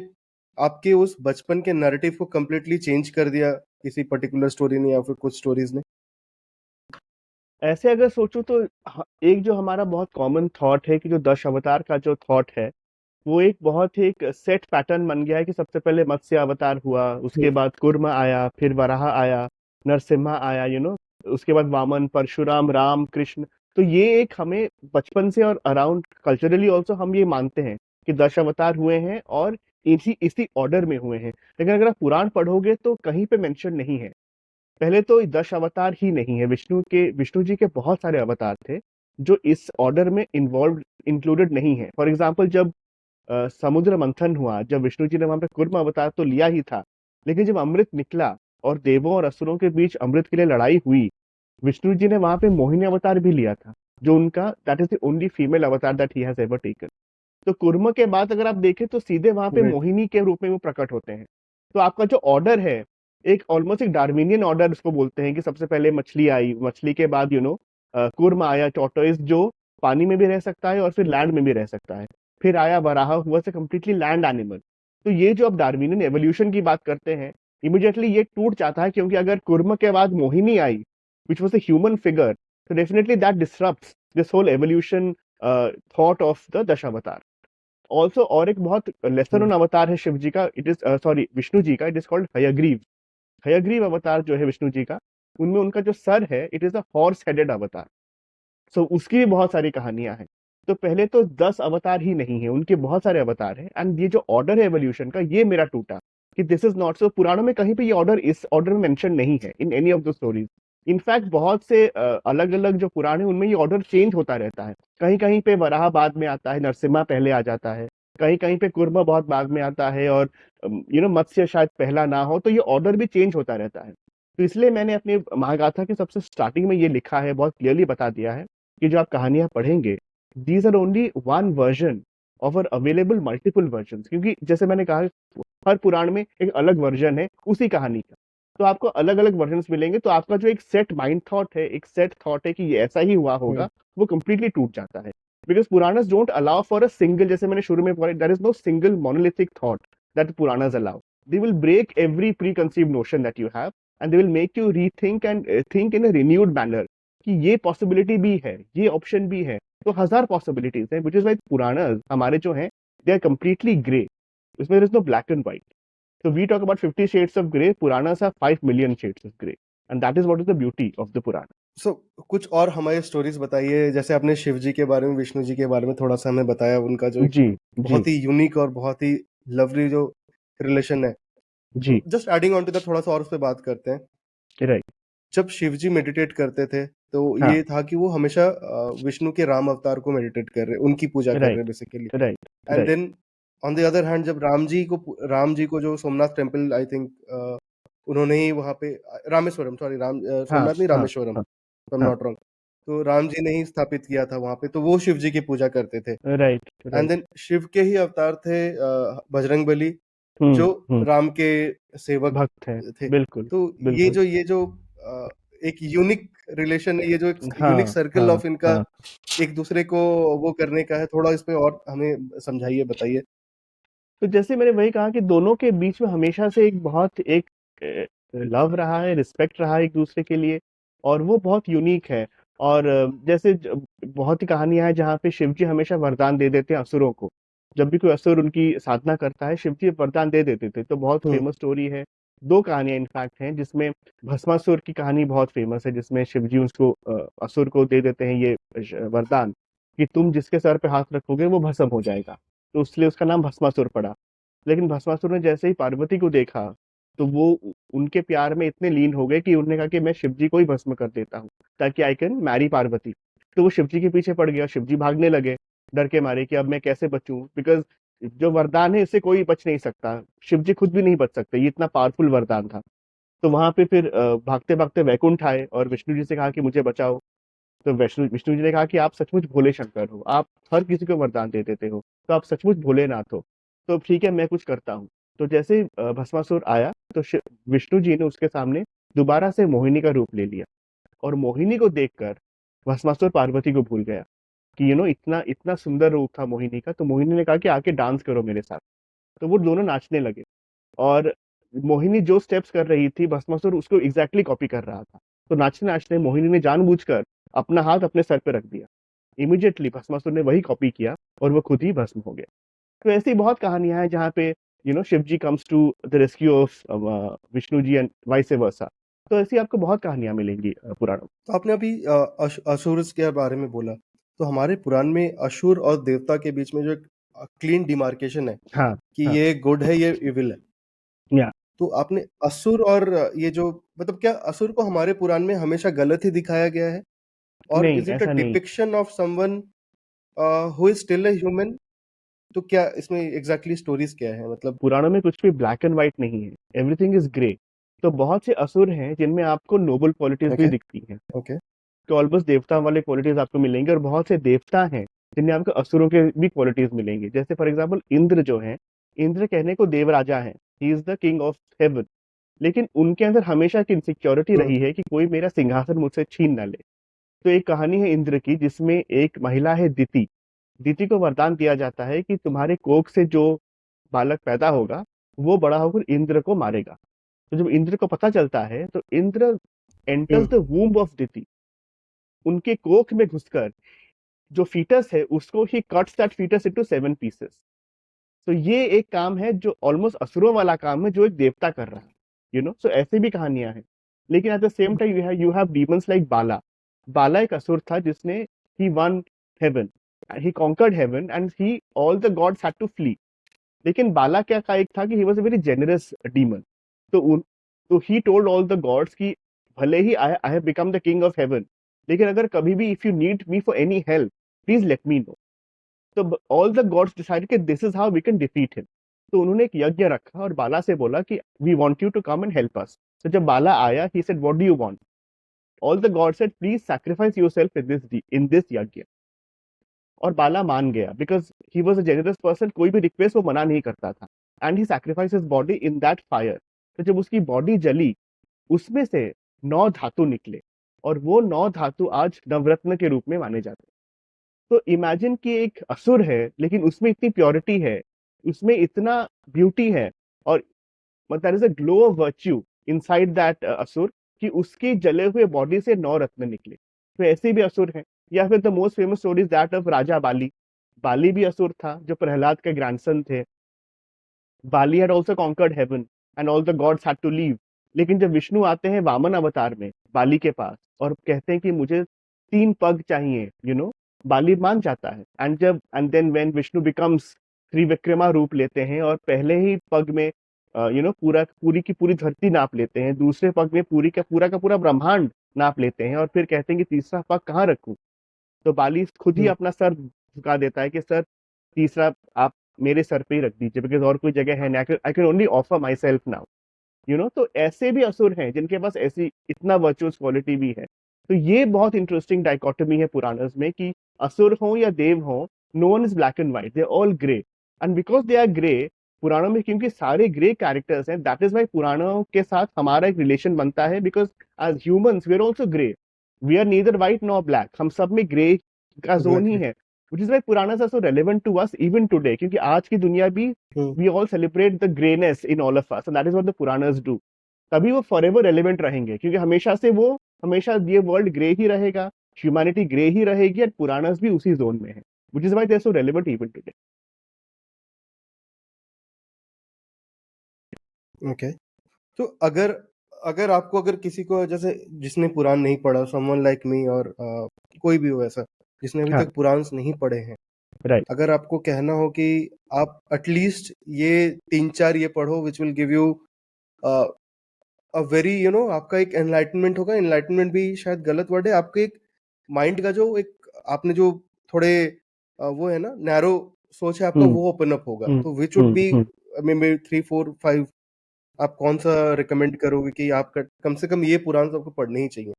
आपके उस बचपन के नैरेटिव को कंप्लीटली चेंज कर दिया किसी पर्टिकुलर स्टोरी ने या फिर कुछ स्टोरीज ने? ऐसे अगर सोचूं तो एक जो हमारा बहुत कॉमन थॉट है कि जो दश अवतार का जो थॉट है, वो एक बहुत ही एक सेट पैटर्न बन गया है कि सबसे पहले मत्स्य अवतार हुआ, उसके बाद कुर्म आया, फिर वराह आया, नरसिम्हा आया, उसके बाद वामन, परशुराम, राम, कृष्ण। तो ये एक हमें बचपन से और अराउंड कल्चरली ऑल्सो हम ये मानते हैं कि दश अवतार हुए हैं और इसी इसी ऑर्डर में हुए हैं। लेकिन अगर आप पुराण पढ़ोगे तो कहीं पे मेंशन नहीं है। पहले तो दश अवतार ही नहीं है, विष्णु जी के बहुत सारे अवतार थे जो इस ऑर्डर में इन्वॉल्व इंक्लूडेड नहीं है। फॉर एग्जाम्पल, जब समुद्र मंथन हुआ, जब विष्णु जी ने वहां पे कूर्म अवतार तो लिया ही था, लेकिन जब अमृत निकला और देवों और असुरों के बीच अमृत के लिए लड़ाई हुई, विष्णु जी ने वहां पे मोहिनी अवतार भी लिया था, जो उनका that is the only female avatar that he has ever taken. तो कुर्म के बाद अगर आप देखें तो सीधे वहां पे राइट। मोहिनी के रूप में वो प्रकट होते हैं। तो आपका जो ऑर्डर है, एक ऑलमोस्ट एक डार्विनियन ऑर्डर उसको बोलते हैं कि सबसे पहले मछली आई, मछली के बाद कुर्म आया, टॉर्टोइस जो पानी में भी रह सकता है और फिर लैंड में भी रह सकता है, फिर आया वराह, हुआ से कम्प्लीटली लैंड एनिमल। तो ये जो अब डार्विनियन एवोल्यूशन की बात करते हैं, इमिडिएटली ये टूट जाता है, क्योंकि अगर कुर्म के बाद मोहिनी आई which was a human figure, तो definitely that disrupts this whole evolution thought of the Dashavatar. Also और एक बहुत लेसर नोन अवतार है शिव जी का, it is sorry Vishnu ji का, it is called Hayagriva. Hayagriva अवतार जो है विष्णु जी का, उनमें उनका जो सर है, it is a horse headed अवतार। सो उसकी भी बहुत सारी कहानियां हैं। तो पहले तो 10 अवतार ही नहीं है, उनके बहुत सारे अवतार हैं। एंड ये जो ऑर्डर है एवोल्यूशन का, ये मेरा टूटा कि दिस इज नॉट सो। पुराणों में कहीं पे ये ऑर्डर इस ऑर्डर में मेंशन नहीं है in any of the stories. In fact बहुत से अलग अलग जो पुराण है उनमें ये ऑर्डर चेंज होता रहता है। कहीं कहीं पे वराह बाद में आता है, नरसिम्हा पहले आ जाता है, कहीं कहीं पे कुर्मा बहुत बाद में आता है, और मत्स्य शायद पहला ना हो, तो ये ऑर्डर भी चेंज होता रहता है। तो इसलिए मैंने अपनी महागाथा के सबसे स्टार्टिंग में ये लिखा है, बहुत क्लियरली बता दिया है कि जो आप कहानियां पढ़ेंगे, these are only one version of are available multiple version. क्योंकि जैसे मैंने कहा, हर पुराण में एक अलग वर्जन है उसी कहानी का, तो आपको अलग अलग वर्जन मिलेंगे। तो आपका जो एक सेट माइंड थॉट है, एक सेट थॉट है कि ये ऐसा ही हुआ होगा, वो कंप्लीटली टूट जाता है। Because Puranas don't allow for a single, जैसे मैंने शुरू में बोला, there is no single monolithic thought that Puranas allow. They will break every preconceived notion that you have, and they will make you rethink and think in a renewed manner कि ये possibility भी है, ये option भी है। तो हजार possibilities हैं, विच इज वाई पुराणस हमारे जो हैं, दे आर कंप्लीटली ग्रे। इसमें is no black and white. So we talk about 50 shades of grey. Puranas have 5 million shades of grey. And that is what is the beauty of the Purana. सो कुछ और हमारे stories बताइए, जैसे आपने शिव जी के बारे में, विष्णु जी के बारे में थोड़ा सा हमें बताया, उनका जो एक जी। जी। बहुत ही यूनिक और बहुत ही लवली जो रिलेशन है। तो जी। Just adding on to that थोड़ा सा और उस पर बात करते हैं। राइट। जब शिव जी मेडिटेट करते थे तो हाँ। ये था कि वो हमेशा विष्णु के राम अवतार को मेडिटेट कर रहे, उनकी पूजा कर रहे right. Basically. Right. And right. Then on the other hand जब राम जी को जो सोमनाथ टेम्पल, आई थिंक उन्होंने ही वहाँ पे रामेश्वरम, सॉरी हाँ। सोमनाथ नहीं, हाँ। रामेश्वरम, हाँ। आई एम हाँ। Not wrong. तो राम जी ने ही स्थापित किया था वहाँ पे, तो वो शिव जी की पूजा करते थे। Right. And right. Then Shiv के ही अवतार थे बजरंग बली, हम्म। जो हम्म। राम के सेवक भक्त है। थे। बिल्कुल। तो बिल्कुल। ये जो अ, एक यूनिक रिलेशन है, ये जो एक यूनिक हाँ। सर्कल हाँ। ऑफ इनका हाँ। एक दूसरे को वो करने का है, थोड़ा इस पे और हमें समझाइए, बताइए। तो जैसे मैंने वही कहा कि दोनों के बीच में हमेशा से एक बहुत एक लव रहा है, रिस्पेक्ट रहा है एक दूसरे के लिए, और वो बहुत यूनिक है। और बहुत ही कहानियां हैं जहाँ पे शिव जी हमेशा वरदान दे देते हैं असुरों को। जब भी कोई असुर उनकी साधना करता है, शिव जी वरदान दे देते थे। तो बहुत हम्म। फेमस स्टोरी है, दो कहानियां इनफैक्ट हैं, जिसमें भस्मासुर की कहानी बहुत फेमस है, जिसमें शिव जी उसको असुर को दे देते हैं ये वरदान कि तुम जिसके सर पे हाथ रखोगे वो भस्म हो जाएगा। तो इसलिए उसका नाम भस्मासुर पड़ा। लेकिन भस्मासुर ने जैसे ही पार्वती को देखा, तो वो उनके प्यार में इतने लीन हो गए कि उन्होंने कहा कि मैं शिव जी को ही भस्म कर देता हूँ, ताकि आई कैन मैरी पार्वती। तो वो शिव जी के पीछे पड़ गया, शिव जी भागने लगे डर के मारे कि अब मैं कैसे बचूं, बिकॉज जो वरदान है इससे कोई बच नहीं सकता, शिव जी खुद भी नहीं बच सकते, ये इतना पावरफुल वरदान था। तो वहां पे फिर भागते भागते वैकुंठ आए और विष्णु जी से कहा कि मुझे बचाओ। तो विष्णु विष्णु जी ने कहा कि आप सचमुच भोले शंकर हो, आप हर किसी को वरदान दे देते हो, तो आप सचमुच भोलेनाथ हो। तो ठीक है, मैं कुछ करता हूँ। तो जैसे ही भस्मासुर आया, तो विष्णु जी ने उसके सामने दोबारा से मोहिनी का रूप ले लिया। और मोहिनी को देखकर भस्मासुर पार्वती को भूल गया कि इतना इतना सुंदर रूप था मोहिनी का। तो मोहिनी ने कहा कि आके डांस करो मेरे साथ। तो वो दोनों नाचने लगे। और मोहिनी जो स्टेप्स कर रही थी, भस्मासुर उसको एग्जैक्टली कॉपी कर रहा था। तो नाचते नाचते मोहिनी ने जानबूझकर अपना हाथ अपने सर पे रख दिया। इमीडिएटली भस्मासुर ने वही कॉपी किया और वो खुद ही भस्म हो गया। तो ऐसी बहुत कहानियां हैं जहाँ पे Shiv ji comes to the rescue of Vishnu ji and vice versa. तो ऐसी आपको बहुत कहानियां मिलेंगी पुराणों में। तो आपने अभी असुर के बारे में बोला, तो हमारे पुराण में असुर और देवता के बीच में जो एक क्लीन डिमार्केशन है हाँ। कि हाँ। ये गुड है, ये इविल है। या तो आपने असुर और ये जो मतलब क्या असुर को हमारे पुराण में हमेशा गलत ही दिखाया गया है, और नहीं, इज इट अ ऐसा नहीं। Depiction of someone who is still a human? तो क्या इसमें एग्जैक्टली स्टोरीज क्या है, मतलब? पुराणों में कुछ भी ब्लैक एंड व्हाइट नहीं है, एवरीथिंग इज ग्रे। तो बहुत से असुर हैं जिनमें आपको नोबल क्वालिटीज भी ओके, दिखती हैं, ओके। तो ऑलमोस्ट देवता वाले क्वालिटीज आपको मिलेंगे। और बहुत से देवता हैं जिनमें आपको असुरों के भी क्वालिटीज मिलेंगे। जैसे फॉर एग्जाम्पल इंद्र जो है, इंद्र कहने को देवराजा है, he is the king of heaven. लेकिन उनके अंदर हमेशा की इनसिक्योरिटी हम्म, रही है कि कोई मेरा सिंहासन मुझसे छीन ना ले। तो एक कहानी है इंद्र की, जिसमें एक महिला है दिति। दिति को वरदान दिया जाता है कि तुम्हारे कोख से जो बालक पैदा होगा, वो बड़ा होकर इंद्र को मारेगा। तो जब इंद्र को पता चलता है, तो Indra enters hmm, the womb of Diti, उनके कोख में घुसकर जो फीटस है उसको ही cuts that foetus into 7 pieces. तो ये एक काम है जो ऑलमोस्ट असुरों वाला काम है, जो एक देवता कर रहा है। सो ऐसे भी कहानियां हैं। लेकिन at the same hmm, time you have demons like Bala. Bala एक असुर था जिसने he won heaven, he conquered heaven and he all the gods had to flee. लेकिन बाला क्या का एक था कि he was a very generous demon. तो तो he told all the gods कि भले ही I have become the king of heaven, लेकिन अगर कभी भी if you need me for any help, please let me know. तो ऑल द गॉड्स डिसाइड कि this is how we can defeat him. तो उन्होंने एक यज्ञ रखा और बाला से बोला कि we want you to come and help us. तो जब बाला आया, he said what do you want. All the gods said please sacrifice yourself in this yagya. और बाला मान गया because he was a generous person, कोई भी रिक्वेस्ट वो मना नहीं करता था। And he sacrifice his body in that fire. तो जब उसकी बॉडी जली, उसमें से 9 धातु निकले, और वो 9 धातु आज नवरत्न के रूप में माने जाते हैं। तो इमेजिन कि एक असुर है, लेकिन उसमें इतनी प्योरिटी है, उसमें इतना ब्यूटी है, और there is a glow of virtue inside that asur, कि उसकी जले हुए बॉडी से 9 रत्न निकले। तो ऐसे भी असुर हैं। या फिर the most famous story is that of Raja Bali. Bali भी असुर था जो प्रहलाद के ग्रैंडसन थे। बाली had also conquered heaven and all the gods had to leave। लेकिन जब विष्णु आते हैं वामन अवतार में बाली के पास और कहते हैं कि मुझे 3 पग चाहिए, बाली मान जाता है। And then when Vishnu becomes Trivikrama रूप लेते हैं, और पहले ही पग में पूरी की पूरी धरती नाप लेते हैं, दूसरे पग में का पूरा ब्रह्मांड नाप लेते हैं, और फिर कहते हैं कि तीसरा पग कहाँ रखूं। तो बाली खुद ही हम्म, अपना सर झुका देता है कि सर, तीसरा आप मेरे सर पे ही रख दीजिए, बिकॉज और कोई जगह है नहीं, आई can only offer my self now. तो ऐसे भी असुर हैं जिनके पास ऐसी इतना वर्चुअस क्वालिटी भी है। तो ये बहुत इंटरेस्टिंग डाइकोटमी है पुराणस में, कि असुर हो या देव हो, no one is black and white, they all grey. And because they are grey, पुराणों में क्योंकि सारे ग्रे कैरेक्टर्स हैं, दैट इज वाई पुराणों के साथ हमारा एक रिलेशन बनता है, because as humans we are also grey. We are neither white nor black, हम सब में ग्रे का जोन ही एग्जैक्टली। है। Which is why Puranas are so relevant to us even today, क्योंकि आज की दुनिया भी, हम्म, we all celebrate the grayness in all of us, and that is what the Puranas do। तभी वो फॉरएवर रेलेवेंट रहेंगे, क्योंकि हमेशा ये वर्ल्ड ग्रे ही रहेगा, ह्यूमैनिटी ग्रे ही रहेगी, और पुराणास भी उसी जोन में है, which is why they are so relevant even today. Okay. तो अगर अगर आपको अगर किसी को जैसे जिसने पुराण नहीं पढ़ा, समवन लाइक मी, और कोई भी हो ऐसा जिसने अभी हाँ। तक पुराण नहीं पढ़े हैं, राइट। अगर आपको कहना हो कि आप एटलीस्ट ये 3-4 ये पढ़ो which will give you a very आपका एक एनलाइटनमेंट होगा। एनलाइटनमेंट भी शायद गलत वर्ड है। आपके एक माइंड का जो एक आपने जो थोड़े वो है ना नैरो सोच है आपका, हुँ, वो ओपन अप होगा। हुँ, तो which would hmm, be hmm. Maybe 3, 4, 5 आप कौन-सा रिकमेंड करोगे कि आप कम से कम ये पुराण तो आपको पढ़ने ही चाहिए?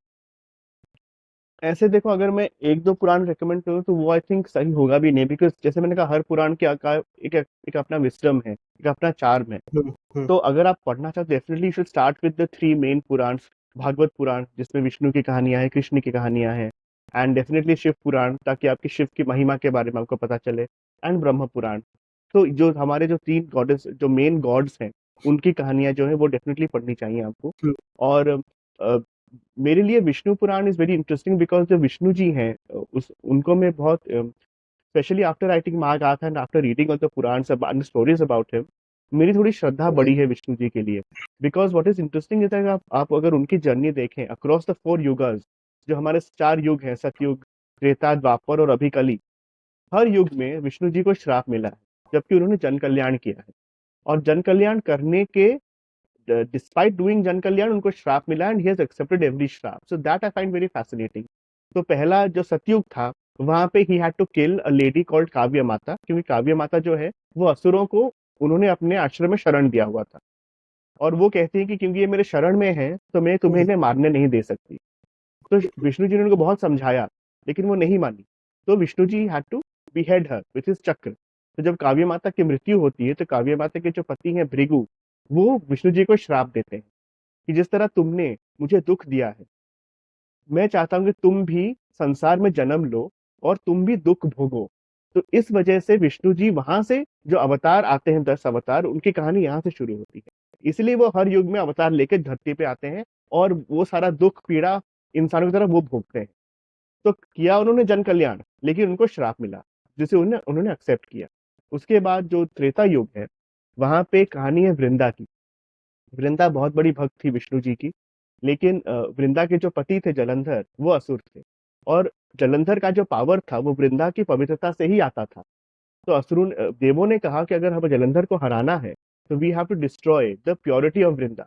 ऐसे देखो, अगर मैं 1-2 पुराण रिकमेंड करूँ तो वो आई थिंक सही होगा भी नहीं, बिकॉज़ जैसे मैंने कहा हर पुराण का एक एक अपना विज़डम है, एक अपना चार्म है। हुँ, हुँ। तो अगर आप पढ़ना चाहते हो definitely you should start with the 3 main Puranas. Bhagavata Purana जिसमें विष्णु की कहानियाँ हैं, कृष्ण की कहानियाँ हैं, एंड डेफिनिटली शिव पुराण ताकि आपकी शिव की महिमा के बारे में आपको पता चले, एंड ब्रह्म पुराण। तो जो हमारे जो 3 गॉडेस जो मेन गॉड्स हैं, उनकी कहानियाँ जो हैं वो डेफिनिटली पढ़नी चाहिए आपको। हुँ, और अ, मेरे लिए Vishnu Purana is very interesting because जो विष्णु जी हैं उस उनको मैं बहुत specially after writing Mahagatha and after reading all the Puranas and stories about him, मेरी थोड़ी श्रद्धा बढ़ी राइट। है विष्णु जी के लिए। Because what is interesting is आप अगर उनकी जर्नी देखें अक्रॉस द 4 युगस, जो हमारे 4 युग हैं, सतयुग, त्रेता, द्वापर और अभी कली, हर युग में विष्णु जी को श्राप मिला है, जबकि उन्होंने जन कल्याण किया है। और जन कल्याण करने के डिस्पाइट डूइंग जन कल्याण उनको श्राप मिला, and he has accepted every श्राप। So that I find very fascinating. तो पहला जो सतयुग था, वहां पे he had to kill a lady called Kavya Mata, क्योंकि काव्य माता जो है वो असुरों को उन्होंने अपने आश्रम में शरण दिया हुआ था। और वो कहती है कि क्योंकि ये मेरे शरण में है तो मैं तुम्हें हुँ, इन्हें मारने नहीं दे सकती। तो विष्णु जी ने उनको बहुत समझाया, लेकिन वो नहीं मानी। तो Vishnu ji had to behead her with his चक्र। तो जब काव्य माता की मृत्यु होती है तो काव्य माता के जो पति हैं भृगु, वो विष्णु जी को श्राप देते हैं कि जिस तरह तुमने मुझे दुख दिया है, मैं चाहता हूं कि तुम भी संसार में जन्म लो और तुम भी दुख भोगो। तो इस वजह से विष्णु जी वहां से जो अवतार आते हैं, 10 अवतार, उनकी कहानी यहाँ से शुरू होती है। इसलिए वो हर युग में अवतार लेकर धरती पे आते हैं और वो सारा दुख पीड़ा इंसानों की तरह वो भोगते हैं। तो किया उन्होंने जन कल्याण, लेकिन उनको श्राप मिला, जिसे उन्होंने उन्होंने एक्सेप्ट किया। उसके बाद जो त्रेता युग है, वहां पे कहानी है वृंदा की। वृंदा बहुत बड़ी भक्त थी विष्णु जी की, लेकिन वृंदा के जो पति थे जलंधर, वो असुर थे। और जलंधर का जो पावर था वो वृंदा की पवित्रता से ही आता था। तो देवों ने कहा कि अगर हमें जलंधर को हराना है तो we have to destroy the purity of Vrinda.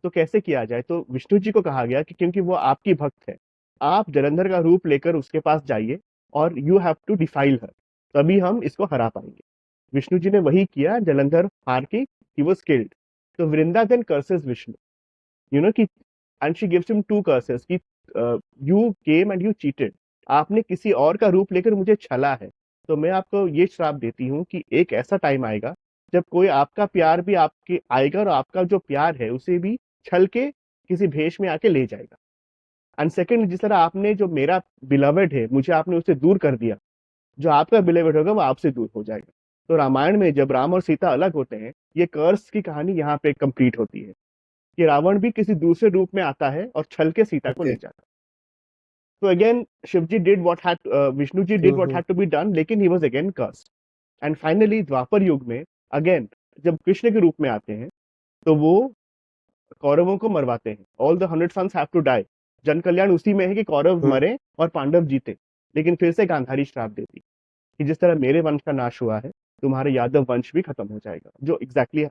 तो कैसे किया जाए? तो विष्णु जी को कहा गया कि क्योंकि वो आपकी भक्त है, आप जलंधर का रूप लेकर उसके पास जाइए और यू हैव टू डिफाइल हर, तभी हम इसको हरा पाएंगे। विष्णु जी ने वही किया, जलंधर हार के ही वाज किल्ड। तो Vrinda then curses Vishnu, you know कि, and she gives him 2 curses कि you came and you cheated, आपने किसी और का रूप लेकर मुझे छला है। तो मैं आपको ये श्राप देती हूँ कि एक ऐसा टाइम आएगा जब कोई आपका प्यार भी आपके आएगा और आपका जो प्यार है उसे भी छल के किसी भेष में आके ले जाएगा। एंड सेकंड, जिस तरह आपने जो मेरा बिलवेड है मुझे आपने उससे दूर कर दिया, जो आपका बिलवेड होगा वो आपसे दूर हो जाएगा। तो रामायण में जब राम और सीता अलग होते हैं, ये कर्स की कहानी यहाँ पे कंप्लीट होती है कि रावण भी किसी दूसरे रूप में आता है और छल के सीता को ओके। ले जाता है। तो again Shivji did what had Vishnu ji did hmm, what hmm. Had to be done, लेकिन he was again cursed. And finally Dwapar Yug में अगेन जब कृष्ण के रूप में आते हैं, तो वो कौरवों को मरवाते हैं। All the 100 sons have to die. जन कल्याण उसी में है कि कौरव हुँ, मरे और पांडव जीते। लेकिन फिर से गांधारी श्राप देती कि जिस तरह मेरे वंश का नाश हुआ है, तुम्हारे यादव वंश भी खत्म हो जाएगा, जो एग्जैक्टली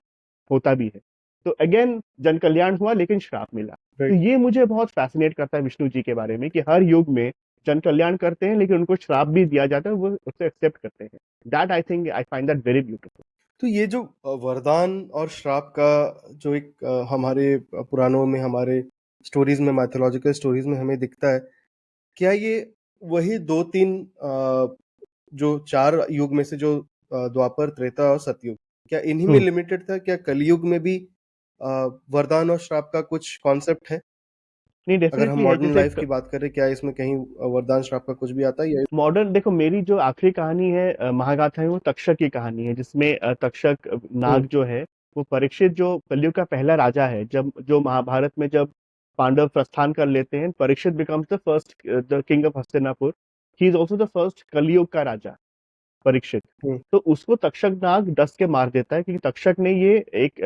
होता भी है। तो अगेन जन कल्याण हुआ लेकिन श्राप मिला। तो राइट। ये मुझे बहुत फैसिनेट करता है विष्णु जी के बारे में कि हर युग में जन कल्याण करते हैं लेकिन उनको श्राप भी दिया जाता है, वो उसे एक्सेप्ट करते हैं। That I think I find that very beautiful. तो ये जो वरदान और श्राप का जो एक हमारे पुराणों में, हमारे स्टोरीज़ में, माइथोलॉजिकल स्टोरीज़ में हमें दिखता है, क्या ये वही 2-3 जो 4 युग में से जो द्वापर, त्रेता और सतयुग, क्या इन्हीं में लिमिटेड था? क्या कलयुग में भी अ, वरदान और श्राप का कुछ कॉन्सेप्ट है? नहीं, अगर हम डेफिनेटली है। मॉडर्न जैसे लाइफ की बात करें, क्या इसमें कहीं वरदान श्राप का कुछ भी आता है या मॉडर्न देखो, मेरी जो आखिरी कहानी है महागाथा है, वो तक्षक की कहानी है, जिसमें तक्षक हुँ, नाग जो है, वो परीक्षित जो कलयुग का पहला राजा है, जब जो महाभारत में जब पांडव प्रस्थान कर लेते हैं, Parikshit becomes the first the king of Hastinapur. He is also the first कलयुग का राजा, परीक्षित। हुँ, तो उसको तक्षक नाग डस के मार देता है, क्योंकि तक्षक ने ये एक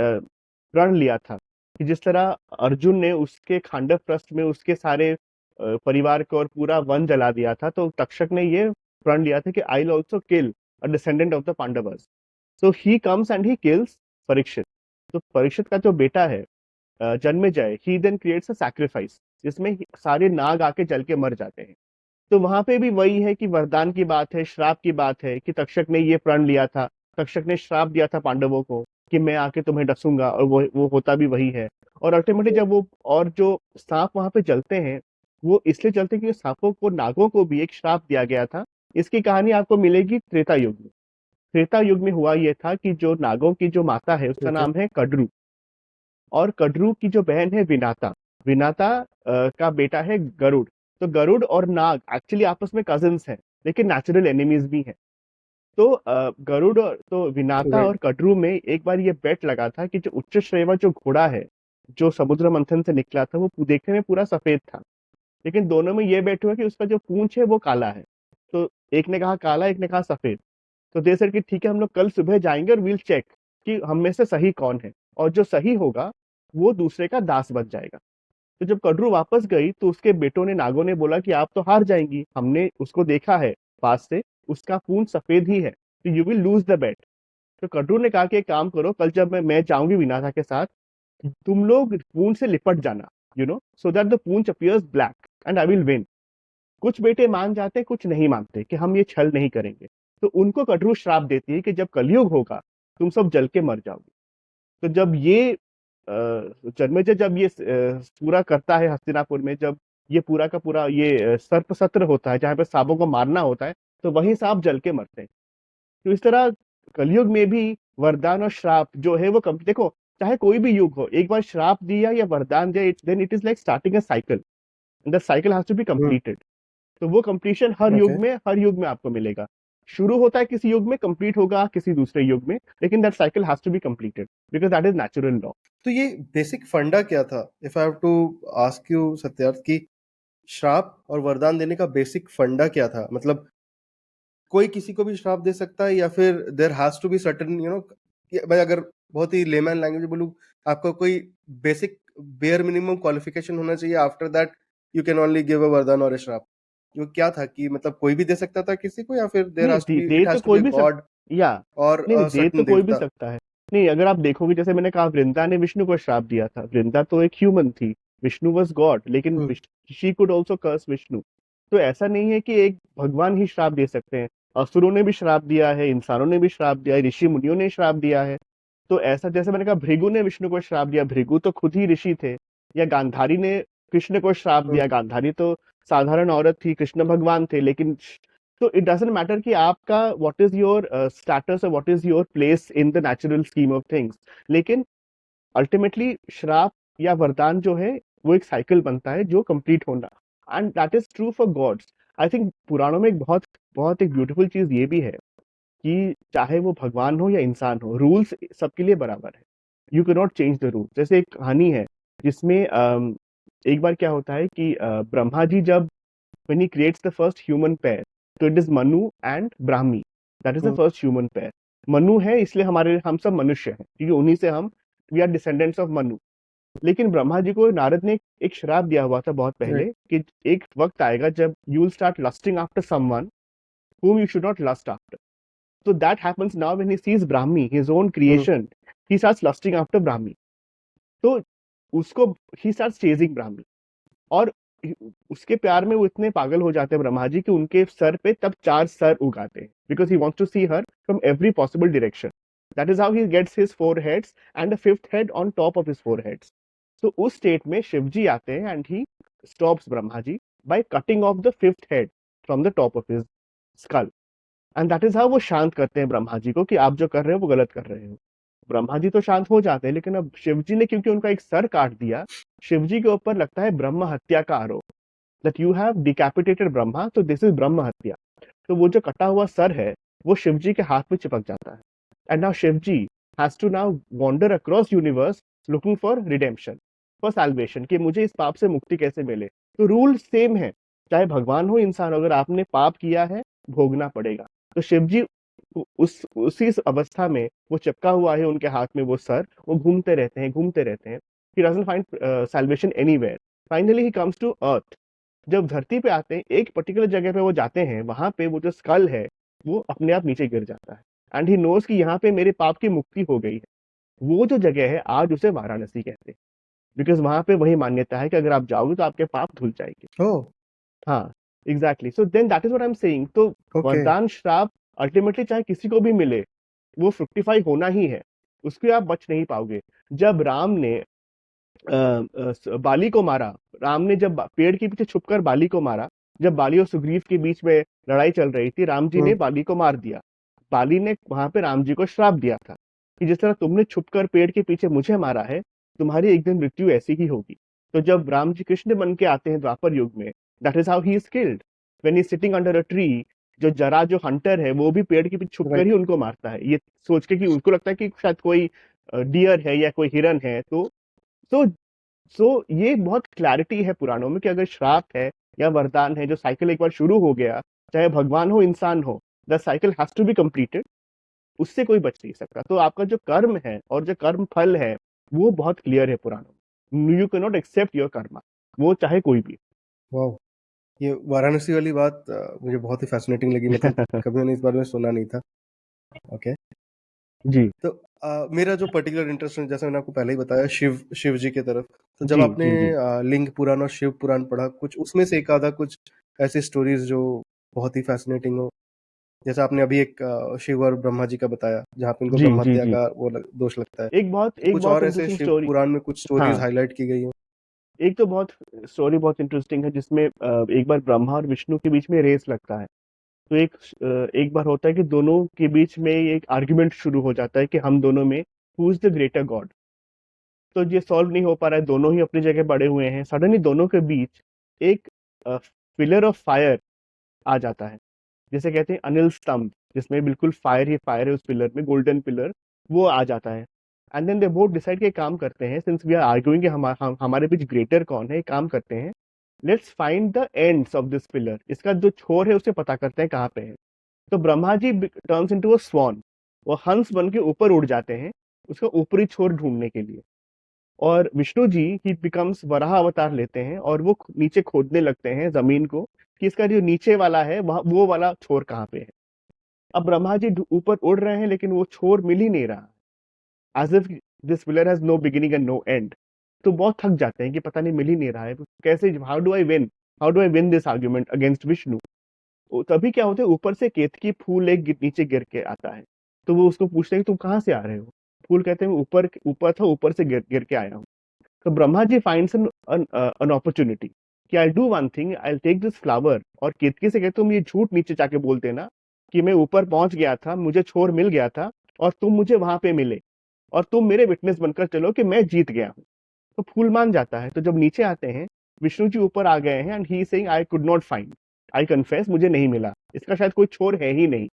प्रण लिया था कि जिस तरह अर्जुन ने उसके खांडव प्रस्थ में उसके सारे परिवार को और पूरा वन जला दिया था, तो तक्षक ने ये प्रण लिया था कि I will also kill a descendant of the Pandavas. So he comes and he kills Parikshit. तो परीक्षित का जो बेटा है Janmejay, he then creates a sacrifice जिसमें सारे नाग आके जल के मर जाते हैं। तो वहां पे भी वही है कि वरदान की बात है, श्राप की बात है कि तक्षक ने ये प्रण लिया था, तक्षक ने श्राप दिया था पांडवों को कि मैं आके तुम्हें डसूंगा, और वो होता भी वही है। और अल्टीमेटली जब वो और जो सांप वहां पे जलते हैं, वो इसलिए जलते हैं क्योंकि सांपों को, नागों को भी एक श्राप दिया गया था। इसकी कहानी आपको मिलेगी त्रेता युग में। त्रेता युग में हुआ ये था कि जो नागों की जो माता है उसका ओके। नाम है कड्रू, और कड्रू की जो बहन है विनाता, विनाता का बेटा है गरुड़। तो गरुड़ और नाग एक्चुअली आपस में कजिन्स हैं, लेकिन नेचुरल एनिमीज भी हैं। तो गरुड़ और तो विनाता राइट। और कड्रू में एक बार ये बेट लगा था कि जो उच्च श्रेवा जो घोड़ा है, जो समुद्र मंथन से निकला था, वो देखने में पूरा सफेद था, लेकिन दोनों में ये बेट हुआ कि उसका जो पूंछ है वो काला है। तो एक ने कहा काला, एक ने कहा सफेद। तो दे सर कि ठीक है, हम लोग कल सुबह जाएंगे और वील चेक कि हम में से सही कौन है, और जो सही होगा वो दूसरे का दास बन जाएगा। तो जब कड्रू वापस गई तो उसके बेटों ने, नागों ने बोला कि आप तो हार जाएंगी, हमने उसको देखा है पास से, उसका पूंछ सफेद ही है, तो यू विल लूज द बेट। तो कड्रू ने कहा कि एक काम करो, कल जब मैं जाऊंगी विनाथा के साथ, तुम लोग पूंछ से लिपट जाना, so that the Poonch appears black and I will win. कुछ बेटे मान जाते, कुछ नहीं मानते कि हम ये छल नहीं करेंगे। तो उनको कठोर श्राप देती है कि जब कलयुग होगा तुम सब जल के मर जाओगे। तो जब ये जन्मेजय जब ये पूरा करता है हस्तिनापुर में, जब ये पूरा का पूरा ये सर्प सत्र होता है जहाँ पे सांपों को मारना होता है, तो वही सांप जल के मरते हैं। तो इस तरह कलयुग में भी वरदान और श्राप जो है वो कम, देखो चाहे कोई भी युग हो, एक बार श्राप दिया या वरदान दिया, then it is like starting a cycle, the cycle has to be completed. तो वो कंप्लीशन ओके। हर युग में आपको मिलेगा। शुरू होता है किसी युग में, कंप्लीट होगा किसी दूसरे युग में, लेकिन that cycle has to be completed because that is natural law. तो ये बेसिक फंडा क्या था, if I have to ask you Satyarth, की श्राप और वरदान देने का बेसिक फंडा क्या था? मतलब कोई किसी को भी श्राप दे सकता है, या फिर there has to be certain, मैं अगर बहुत ही लेमैन लैंग्वेज में बोलूं, आपका कोई बेसिक बेयर मिनिमम क्वालिफिकेशन होना चाहिए, after that you can only give a वरदान और अ श्राप? वो क्या था कि मतलब कोई भी दे सकता था किसी को, या फिर देयर नहीं has to be, they it तो हैज टू बी कोई अ भी गॉड या और नहीं अ नहीं, दे तो सर्टेन कोई भी देवता? सकता है। नहीं, अगर आप देखोगे, जैसे मैंने कहा वृंदा ने विष्णु को श्राप दिया था, वृंदा तो एक ह्यूमन थी, विष्णु वॉज गॉड, लेकिन हम्म। शी कुड ऑल्सो कर्स विष्णु। तो ऐसा नहीं है कि एक भगवान ही श्राप दे सकते हैं, असुरों ने भी श्राप दिया है, इंसानों ने भी श्राप दिया है, ऋषि मुनियों ने श्राप दिया है। तो ऐसा, जैसे मैंने कहा भृगु ने विष्णु को श्राप दिया, भृगु तो खुद ही ऋषि थे, या गांधारी ने कृष्ण को श्राप हम्म। दिया, गांधारी तो साधारण औरत थी, कृष्ण भगवान थे, लेकिन तो इट डजेंट मैटर कि आपका व्हाट इज योर स्टेटस और what is your place in the natural scheme of things, लेकिन अल्टीमेटली श्राप या वरदान जो है वो एक साइकिल बनता है जो कंप्लीट होना, and that is true for gods. I think पुराणों में एक बहुत बहुत एक ब्यूटीफुल चीज ये भी है कि चाहे वो भगवान हो या इंसान हो, रूल्स सबके लिए बराबर है। You can not change the rule. जैसे एक कहानी है जिसमें एक बार क्या होता है कि ब्रह्मा जी जब when he creates the first human pair, तो it is Manu and Brahmi, that is the hmm. first human pair। Manu है इसलिए हम सब मनुष्य हैं, क्योंकि उन्हीं से हम, we are descendants of Manu. लेकिन ब्रह्मा जी को नारद ने एक श्राप दिया हुआ था बहुत पहले राइट। कि एक वक्त आएगा जब you will start lusting after someone whom you should not lust after। So that happens now when he sees Brahmi, his own hmm. creation, he starts lusting after Brahmi। तो उसको he starts chasing Brahmi, और उसके प्यार में वो इतने पागल हो जाते हैं ब्रह्मा जी कि उनके सर पे तब 4 सर उगाते हैं, because he wants to see her from every possible direction. That is how he gets his 4 heads and a 5th head on top of his 4 heads. तो उस स्टेट में शिव जी आते हैं and he stops Brahma ji by cutting off the 5th head from the top of his skull, and that is how वो शांत करते हैं ब्रह्मा जी को कि आप जो कर रहे हो वो गलत कर रहे हो। ब्रह्मा जी तो शांत हो जाते हैं, लेकिन अब शिव जी ने क्योंकि उनका एक सर काट दिया, शिव जी के ऊपर लगता है ब्रह्म हत्या का आरोप, that you have decapitated Brahma, तो दिस इज ब्रह्म हत्या। तो वो जो कटा हुआ सर है वो शिव जी के हाथ में चिपक जाता है, and now Shiva ji has to now wander across universe looking for redemption, for salvation, कि मुझे इस पाप से मुक्ति कैसे मिले। तो रूल सेम है, चाहे भगवान हो इंसान, अगर आपने पाप किया है भोगना पड़ेगा। तो शिव जी उसी अवस्था में वो चिपका हुआ है उनके हाथ में वो सर, वो घूमते रहते हैं घूमते रहते हैं। He doesn't find salvation anywhere. Finally he comes to earth. जब धरती पे आते हैं, एक पर्टिकुलर जगह पे वो जाते हैं, वहां पे वो जो स्कल है वो अपने आप नीचे गिर जाता है। एंड ही नोज कि यहाँ पे मेरे पाप की मुक्ति हो गई है। वो जो जगह है आज उसे वाराणसी कहते हैं, बिकॉज वहां पे वही मान्यता है कि अगर आप जाओगे तो आपके पाप धुल जाएंगे। ओह! हाँ, exactly. So then that is what I am saying. तो ओके। वरदान श्राप अल्टीमेटली चाहे किसी को भी मिले, वो फ्रुक्टिफाई होना ही है, उसके आप बच नहीं पाओगे। जब राम ने बाली को मारा, राम ने जब पेड़ के पीछे छुपकर बाली को मारा, जब बाली और सुग्रीव के बीच में लड़ाई चल रही थी, राम जी ने हुँ, बाली को मार दिया। बाली ने वहां पे राम जी को श्राप दिया था कि जिस तरह तुमने छुपकर पेड़ के पीछे मुझे मारा है, तुम्हारी एक दिन मृत्यु ऐसी ही होगी। तो जब राम जी कृष्ण बन के आते हैं द्वापर युग में, that is how he is killed, when he sitting under a tree. जो जरा जो हंटर है वो भी पेड़ के पीछे छुपकर ही राइट। उनको मारता है, ये सोच के कि उनको लगता है कि शायद कोई डियर है या कोई हिरन है। तो सो ये बहुत क्लैरिटी है पुराणों में कि अगर श्राप है या वरदान है, जो साइकिल एक बार शुरू हो गया, चाहे भगवान हो इंसान हो, the cycle has to be completed, उससे कोई बच नहीं सकता। तो आपका जो कर्म है और जो कर्म फल है, वो बहुत क्लियर है पुराणों में। You can not accept your karma, वो चाहे कोई भी। वाओ! ये वाराणसी वाली बात मुझे बहुत ही फ़ैसिनेटिंग लगी, मतलब कभी मैंने इस बारे में सुना नहीं था। ओके। जी तो मेरा जो पर्टिकुलर इंटरेस्ट है, जैसे मैंने आपको पहले ही बताया, शिव जी की तरफ। तो जब जी आपने जी जी लिंग पुराण और शिव पुराण पढ़ा, कुछ उसमें से एक आधा कुछ ऐसी स्टोरीज़ जो बहुत ही फ़ैसिनेटिंग हो? जैसे आपने अभी एक शिव और ब्रह्मा जी का बताया, जहाँ पे उनको जी ब्रह्म जी हत्या जी। का वो दोष लगता है। तो एक कुछ बहुत और ऐसे इंटरेस्टिंग शिव स्टोरी। पुराण में कुछ स्टोरीज़ हाँ, हाइलाइट की गई हो? एक तो बहुत स्टोरी बहुत इंटरेस्टिंग है, जिसमें एक बार ब्रह्मा और विष्णु के बीच में रेस लगता है। तो एक बार होता है कि दोनों के बीच में एक आर्ग्यूमेंट शुरू हो जाता है कि हम दोनों में who is the greater God. तो ये सॉल्व नहीं हो पा रहा है, दोनों ही अपनी जगह बड़े हुए हैं। सडनली दोनों के बीच एक पिलर ऑफ फायर आ जाता है, जिसे कहते हैं अनिल स्तंभ, जिसमें बिल्कुल फायर ही फायर है उस पिलर में, गोल्डन पिलर। वो आ जाता है। And then they both decide के काम करते हैं, सिंस वी आर आर्ग्यूइंग हमारे बीच ग्रेटर कौन है, एक काम करते हैं, let's find the ends of this pillar, इसका जो छोर है उसे पता करते हैं कहाँ पे है। तो ब्रह्मा जी टर्न्स इनटू अ स्वॉन, वो हंस बन के ऊपर उड़ जाते हैं उसका ऊपरी छोर ढूंढने के लिए। और विष्णु जी ही बिकम्स वराह अवतार लेते हैं और वो नीचे खोदने लगते हैं जमीन को कि इसका जो नीचे वाला है वह वो वाला छोर कहाँ पे है। अब ब्रह्मा जी ऊपर उड़ रहे हैं लेकिन वो छोर मिल ही नहीं रहा, as if this pillar has no beginning and no end. तो बहुत थक जाते हैं कि पता नहीं मिल ही नहीं रहा है, कैसे, how do I win this argument against Vishnu. तभी क्या होता है, ऊपर से केतकी फूल एक नीचे गिर के आता है। तो वो उसको पूछते हैं कि तुम कहाँ से आ रहे हो। फूल कहते हैं ऊपर ऊपर था, ऊपर से गिर के आया हूँ। तो Brahma ji finds an opportunity कि I do one thing, I take this flower, और केतकी से कहते तुम ये झूठ नीचे जाके बोल देना कि मैं ऊपर पहुंच गया था, मुझे छोर मिल गया था, और तुम मुझे वहां पे मिले, और तुम मेरे विटनेस बनकर चलो कि मैं जीत गया हूँ। तो फूल मान जाता है। तो जब नीचे आते हैं, विष्णु जी ऊपर आ गए हैं and he saying I could not find, I confess मुझे नहीं मिला, इसका शायद कोई छोर है ही नहीं।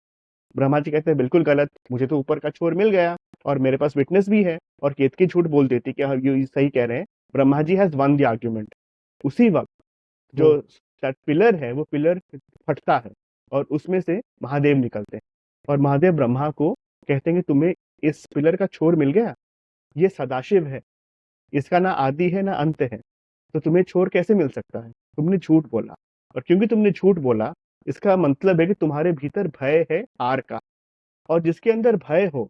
ब्रह्मा जी कहते हैं बिल्कुल गलत, मुझे तो ऊपर का छोर मिल गया और मेरे पास विटनेस भी है। और केतकी झूठ बोल देती कि हाँ ये सही कह रहे हैं, Brahma ji has one the argument. उसी वक्त हुँ, जो पिलर है वो पिलर फटता है और उसमें से महादेव निकलते हैं। और महादेव ब्रह्मा को कहते हैं कि तुम्हें इस पिलर का छोर मिल गया, ये सदाशिव है, इसका ना आदि है ना अंत है, तो तुम्हें छोर कैसे मिल सकता है, तुमने झूठ बोला। और क्योंकि तुमने झूठ बोला, इसका मतलब है कि तुम्हारे भीतर भय है हार का। और जिसके अंदर भय हो,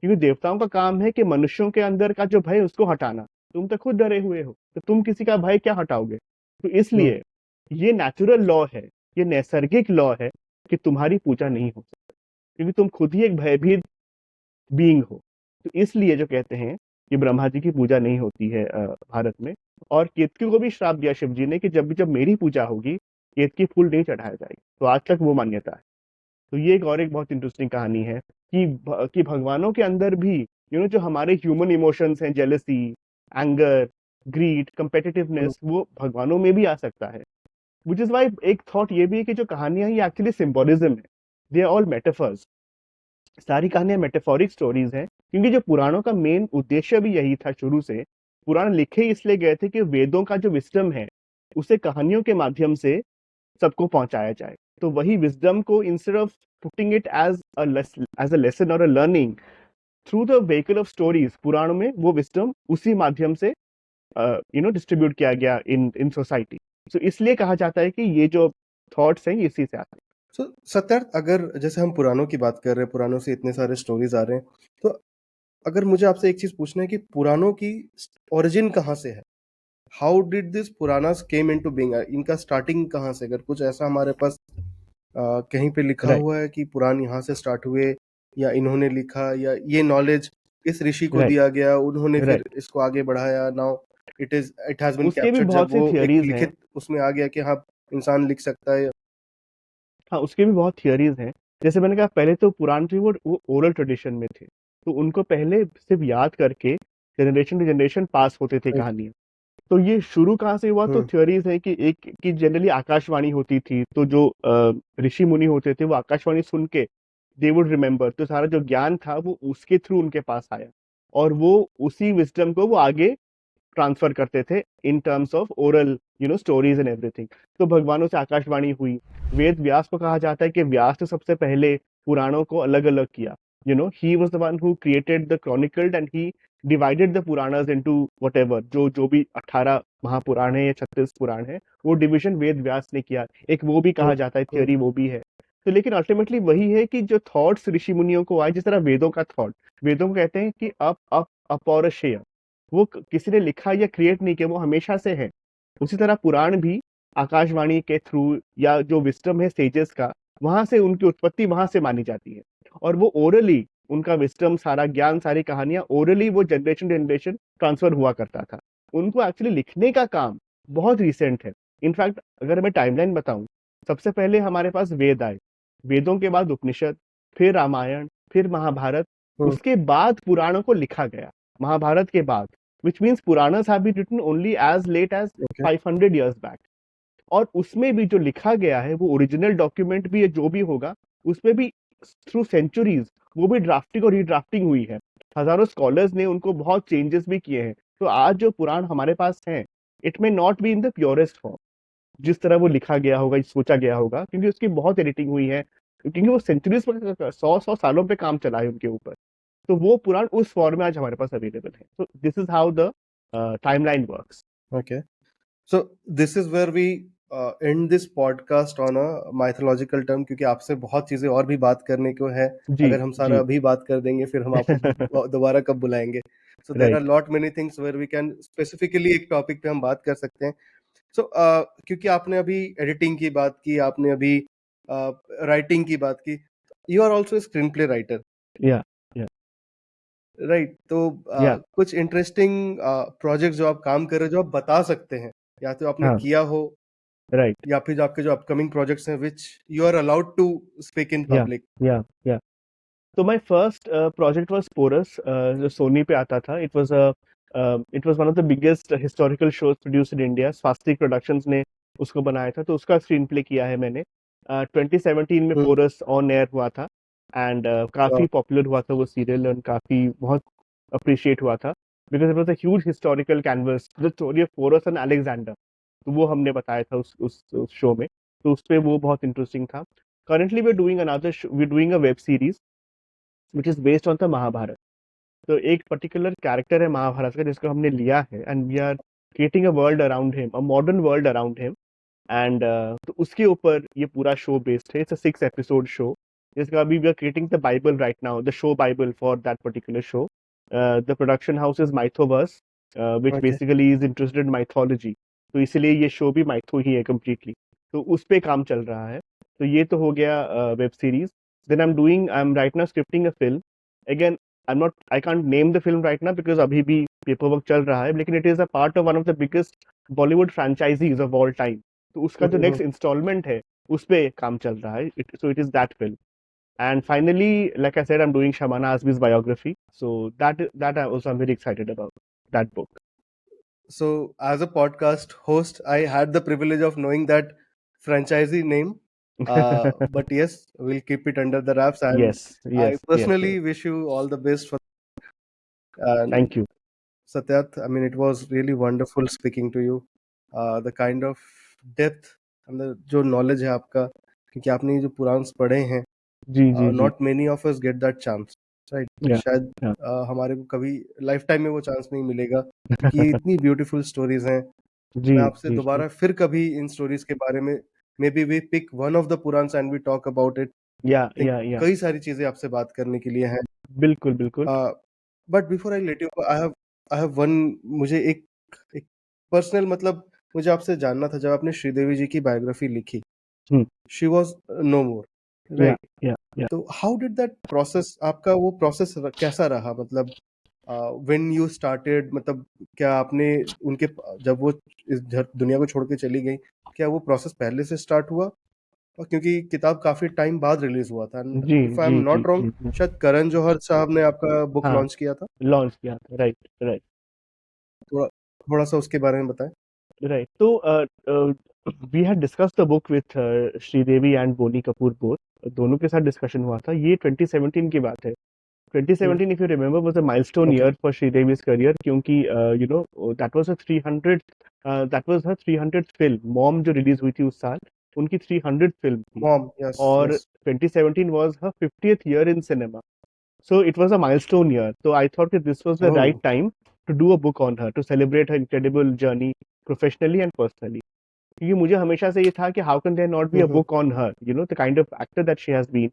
क्योंकि देवताओं का काम है कि मनुष्यों के अंदर का जो भय है, उसको हटाना। तुम तो खुद डरे हुए हो, तो तुम किसी का भय क्या हटाओगे। तो हुँ, इसलिए ये नेचुरल लॉ है, ये नैसर्गिक लॉ है कि तुम्हारी पूजा नहीं हो सकती, क्योंकि तुम खुद ही एक भयभीत बीइंग हो। तो इसलिए जो कहते हैं कि ब्रह्मा जी की पूजा नहीं होती है भारत में। और केतकी को भी श्राप दिया शिव जी ने कि जब मेरी पूजा होगी, केतकी फूल नहीं चढ़ाया जाएगा। तो आज तक वो मान्यता है। तो ये एक बहुत इंटरेस्टिंग कहानी है कि कि भगवानों के अंदर भी जो हमारे ह्यूमन इमोशंस हैं, जेलसी, एंगर, ग्रीड, हुँ, कंपेटिटिवनेस, वो भगवानों में भी आ सकता है। विच इज वाई एक थॉट ये भी है कि जो कहानियां ये एक्चुअली सिंबोलिज्म है, दे आर ऑल मेटाफर्स। सारी कहानियां मेटाफोरिक स्टोरीज हैं, क्योंकि जो पुराणों का मेन उद्देश्य भी यही था शुरू से। पुराण लिखे इसलिए गए थे कि वेदों का जो विस्डम है उसे कहानियों के माध्यम से सबको पहुंचाया जाए। तो वही विजडम को, instead of putting it as a lesson और a learning through the vehicle of stories, Purana में वो विजडम उसी माध्यम से डिस्ट्रीब्यूट किया गया इन इन सोसाइटी। सो इसलिए कहा जाता है कि ये जो थॉट्स हैं ये इसी से आते हैं। सो सत्यार्थ, अगर जैसे हम पुराणों की बात कर रहे हैं, पुराणों से इतने सारे स्टोरीज आ रहे हैं, तो अगर मुझे आपसे एक चीज पूछना है कि पुराणों की ओरिजिन कहाँ से है? How did this Puranas came into being? इनका स्टार्टिंग कहाँ से? अगर कुछ ऐसा हमारे पास कहीं पे लिखा राइट, हुआ है कि पुराण यहाँ से स्टार्ट हुए, या इन्होंने लिखा, या ये नॉलेज इस ऋषि को राइट, दिया गया, उन्होंने फिर राइट। इसको आगे बढ़ाया, नाउ इट हैज बीन उसके भी कैप्चर्ड, जब बहुत सी वो एक थियरीज हैं। लिखित उसमें आ गया कि हाँ, इंसान लिख सकता है। हाँ, उसके भी बहुत थियरीज हैं। जैसे मैंने कहा, पहले तो पुराण थे वो ओरल ट्रेडिशन में थे, तो उनको पहले सिर्फ याद करके जनरेशन टू जनरेशन पास होते थे राइट। कहानियां। तो ये शुरू कहाँ से हुआ? तो हम्म। थ्योरीज है कि एक की जनरली आकाशवाणी होती थी, तो जो ऋषि मुनि होते थे वो आकाशवाणी सुन के दे वुड रिमेम्बर, तो सारा जो ज्ञान था वो उसके थ्रू उनके पास आया, और वो उसी विजडम को वो आगे ट्रांसफर करते थे in terms of oral stories and everything. तो भगवानों से आकाशवाणी हुई। वेद व्यास को कहा जाता है कि व्यास ने सबसे पहले पुराणों को अलग अलग किया। He was the one who created the chronicled and he divided the Puranas into whatever, जो भी 18 महापुराण है या 36 पुराण है, वो डिवीजन वेद व्यास ने किया। एक वो भी कहा जाता है, हम्म। थियोरी वो भी है। तो लेकिन अल्टीमेटली वही है कि जो थॉट्स ऋषि मुनियों को आए, जिस तरह वेदों का थॉट, वेदों को कहते हैं कि अप अपौरुषेय, वो किसी ने लिखा या क्रिएट नहीं किया, वो हमेशा से है। उसी तरह पुराण भी आकाशवाणी के थ्रू, या जो विस्डम है सेजेस का, वहां से उनकी उत्पत्ति वहां से मानी जाती है। और वो ओरली, उनका विस्डम, सारा ज्ञान, सारी कहानियां ओरली वो जनरेशन जनरेशन ट्रांसफर हुआ करता था। उनको एक्चुअली लिखने का काम बहुत रिसेंट है। इनफैक्ट अगर मैं टाइमलाइन बताऊं, सबसे पहले हमारे पास वेद आए, वेदों के बाद उपनिषद, फिर रामायण, फिर महाभारत, हम्म। उसके बाद पुराणों को लिखा गया, महाभारत के बाद। which means Puranas have been written only as late as okay. 500 years back। और उसमें भी जो लिखा गया है वो ओरिजिनल डॉक्यूमेंट भी है, जो भी होगा उसमें भी थ्रू सेंचुरीज वो भी ड्राफ्टिंग और रीड्राफ्टिंग हुई है। हजारों स्कॉलर्स ने उनको बहुत चेंजेस भी किए हैं। तो आज जो पुराण हमारे पास है, it may not be in the purest form जिस तरह वो लिखा गया होगा, सोचा गया होगा, क्योंकि उसकी बहुत एडिटिंग हुई है, क्योंकि वो सेंचुरीज पर, 100 सालों पे काम चला है उनके ऊपर। तो वो पुराण उस फॉर्म में आज हमारे पास अवेलेबल है। तो this is how the timeline works. Okay. So this is where we end this podcast on a mythological term, क्योंकि आपसे बहुत चीजें और भी बात करने को है। जी, अगर हम सारा जी। अभी बात कर देंगे, फिर हम आपको दोबारा कब बुलाएंगे? So there are right. Lot many things where we can specifically एक टॉपिक पे हम बात कर सकते हैं। सो क्योंकि आपने अभी एडिटिंग की बात की, आपने अभी राइटिंग की बात की, you are also screen play writer, yeah yeah right? तो या कुछ इंटरेस्टिंग प्रोजेक्ट जो आप काम कर रहे हो, जो आप बता सकते हैं, या तो आपने हाँ, किया हो, राइट। या फिर जो आपके जो अपकमिंग प्रोजेक्ट्स हैं which you are allowed to speak in या पब्लिक? या तो my first project was Porus, जो सोनी पे आता था। It was one of the biggest historical shows produced in India. Swastik productions ने उसको बनाया था, तो उसका स्क्रीन प्ले किया है मैंने। 2017 में हम्म। पोरस ऑन एयर हुआ था, एंड काफी पॉपुलर हुआ था वो सीरियल, और काफी बहुत अप्रिशिएट हुआ था, because it was a huge historical canvas, the story of Porus and Alexander. तो वो हमने बताया था उस शो में। तो उस पे वो बहुत इंटरेस्टिंग था। currently we're doing a web series which is based on the Mahabharat. तो एक पर्टिकुलर कैरेक्टर है महाभारत का जिसको हमने लिया है, and we are creating a world around him, a modern world around him. And तो उसके ऊपर ये पूरा शो बेस्ड है। इट्स अ 6 episode शो, जिसका अभी we are creating the bible right now, the show bible for that particular show. The production house is Mythoverse, which okay. Basically is interested in mythology. तो इसलिए ये show भी mytho ही है completely. तो उस पे काम चल रहा है। तो ये तो हो गया web series. Then I am right now scripting a film. Again, I can't name the film right now because अभी भी पेपर वर्क चल रहा है, लेकिन it is a part of one of the biggest Bollywood franchises of all time. तो उसका जो next instalment है उस पे काम चल रहा है। So it is that film. And finally, like I said, I am doing Shabana Azmi's biography, so that I also I'm very excited about that book. So as a podcast host, I had the privilege of knowing that franchisee name, but yes, we'll keep it under the wraps, and Yes, I yes, yes, personally yes. wish you all the best for. And Thank you. Satyat, I mean, it was really wonderful speaking to you. The kind of depth and the जो knowledge है आपका, क्योंकि आपने ये जो पुराण्स पढ़े हैं, जी, जी, जी। not many of us get that chance, right? Yeah, शायद yeah. हमारे को कभी लाइफ टाइम में वो चांस नहीं मिलेगा, क्योंकि ये इतनी ब्यूटीफुल स्टोरीज हैं। जी, मैं आपसे जी, जी। दोबारा फिर कभी इन स्टोरीज के बारे में maybe we pick one of the Purans and we talk about it. Yeah, Like, yeah, yeah. कई सारी चीजें आपसे बात करने के लिए हैं. बिल्कुल, बिल्कुल. But before I let you go, I have one, मुझे एक पर्सनल, मतलब मुझे आपसे जानना था, जब आपने श्रीदेवी जी की बायोग्राफी लिखी, she was no more, right? तो हाउ डिड दैट प्रोसेस, आपका वो प्रोसेस कैसा रहा? मतलब व्हेन यू स्टार्टेड, मतलब क्या आपने उनके, जब वो इस दुनिया को छोड़ के चली गई, क्या वो प्रोसेस पहले से स्टार्ट हुआ? और क्योंकि किताब काफी टाइम बाद रिलीज हुआ था, जी, इफ आई एम जी, नॉट जी, रॉन्ग, जी. शायद करण जौहर साहब ने आपका बुक हाँ. लॉन्च किया था. लॉन्च किया था. Right, right. थोड़ा थोड़ा सा उसके बारे में बताएं. Right. So, we had discussed the book with Sridevi and Boni Kapoor both. दोनों के साथ डिस्कशन हुआ था. ये 2017 की बात है. 2017, if you remember, was a milestone year for Sridevi's career क्योंकि that was a 300 that was her 300th film. Mom जो रिलीज हुई थी उस साल, उनकी 300th फिल्म थी. Mom, yes, और yes. 2017 was her 50th year in cinema. So it was a milestone year. So I thought that this was the right time to do a book on her, to celebrate her incredible journey professionally and personally. क्योंकि मुझे हमेशा से ये था कि how can there not be a book on her, you know, the kind of actor that she has been.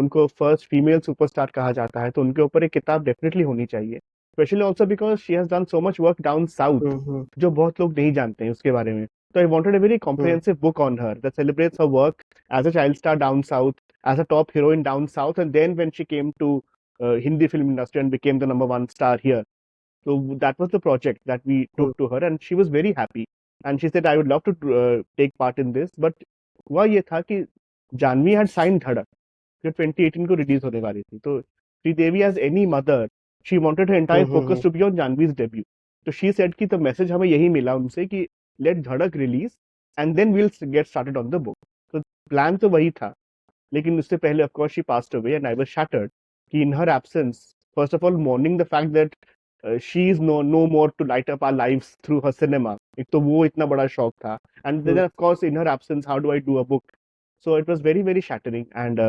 उनको first female superstar कहा जाता है, तो उनके ऊपर एक किताब डेफिनेटली होनी चाहिए, specially also because she has done so much work down south, जो बहुत लोग नहीं जानते हैं उसके बारे में. तो I wanted a very comprehensive book on her that celebrates her work as a child star down south, as a top heroine down south, and then when she came to Hindi film industry and became the number one star here. So that was the project that we took to her, and she was very happy. And she said, "I would love to take part in this." But हुआ ये था कि Janhvi had signed धड़क, जो 2018 को release होने वाली थी. तो Sridevi as any mother, she wanted her entire focus to be on Janhvi's debut. तो she said कि तो मैसेज हमें यही मिला उनसे कि let धड़क release and then we'll get started on the book. तो प्लान तो वही था, लेकिन उससे पहले of course she passed away and I was shattered कि in her absence, first of all mourning the fact that she is no more to light up our lives through her cinema. एक तो वो इतना बड़ा शौक था, and then of course in her absence how do I do a book. So it was very very shattering and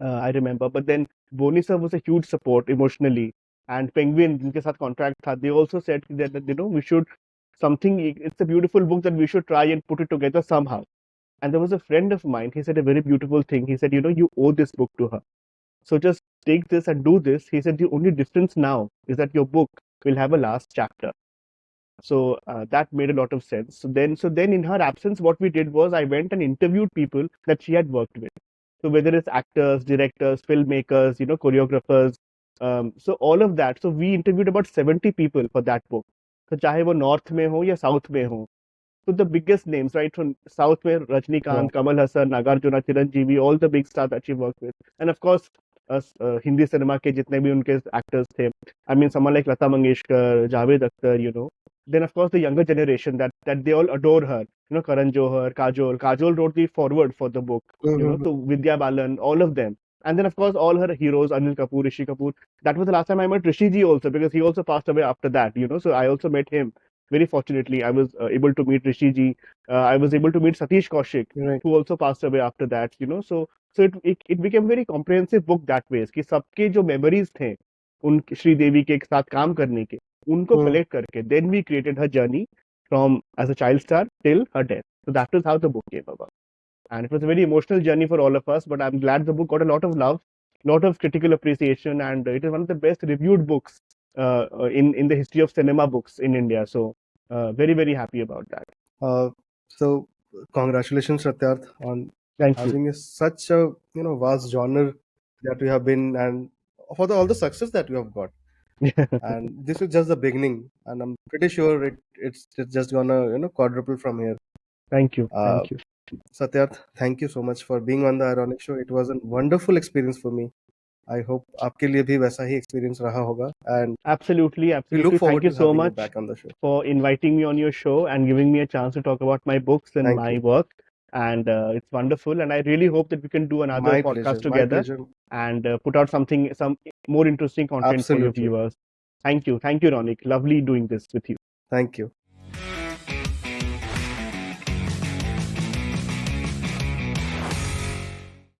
I remember. But then Boney sir was a huge support emotionally, and Penguin जिनके साथ contract था, they also said that you know we should something, it's a beautiful book that we should try and put it together somehow. And there was a friend of mine, he said a very beautiful thing. He said, you know, you owe this book to her. So just take this and do this. He said, the only difference now is that your book will have a last chapter. So that made a lot of sense. So then in her absence, what we did was I went and interviewed people that she had worked with. So whether it's actors, directors, filmmakers, you know, choreographers, so all of that. So we interviewed about 70 people for that book. So चाहे वो north में हो या south में हो. So the biggest names, right, from South में Rajnikant, Kamal Hassan, Nagarjuna, Chiranjeevi, all the big stars that she worked with. And of course, Hindi cinema के जितने भी उनके actors थे. I mean, someone like Lata Mangeshkar, Javed Akhtar, you know. Then of course the younger generation that they all adore her. You know, Karan Johar, Kajol. Kajol wrote the foreword for the book. You know, so Vidya Balan, all of them. And then of course all her heroes, Anil Kapoor, Rishi Kapoor. That was the last time I met Rishi ji also, because he also passed away after that. You know, so I also met him. Very fortunately, I was able to meet Rishi ji. I was able to meet Satish Kaushik, who also passed away after that. You know, so it became very comprehensive book that way. कि सबके जो memories थे उन श्रीदेवी के साथ काम करने के, उनको collect करके, then we created her journey from as a child star till her death. So that was how the book came about, and it was a very emotional journey for all of us. But I'm glad the book got a lot of love, lot of critical appreciation, and it is one of the best reviewed books in the history of cinema books in India. So very very happy about that. So congratulations, Satyarth, on Thank you. having such a vast genre that you have been, and for all the success that you have got. And this is just the beginning, and I'm pretty sure it's just gonna quadruple from here. Thank you. Thank you. Satyarth, thank you so much for being on the Ironic Show. It was a wonderful experience for me. I hope आपके लिए भी वैसा ही experience रहा होगा. And absolutely, we absolutely. look forward Thank you to so having you much back on the show. for inviting me on your show and giving me a chance to talk about my books and Thank my you. work. And it's wonderful. And I really hope that we can do another My podcast pleasure. My together pleasure. and put out some more interesting content for your Absolutely. viewers. Thank you. Thank you, Ronik. Lovely doing this with you. Thank you.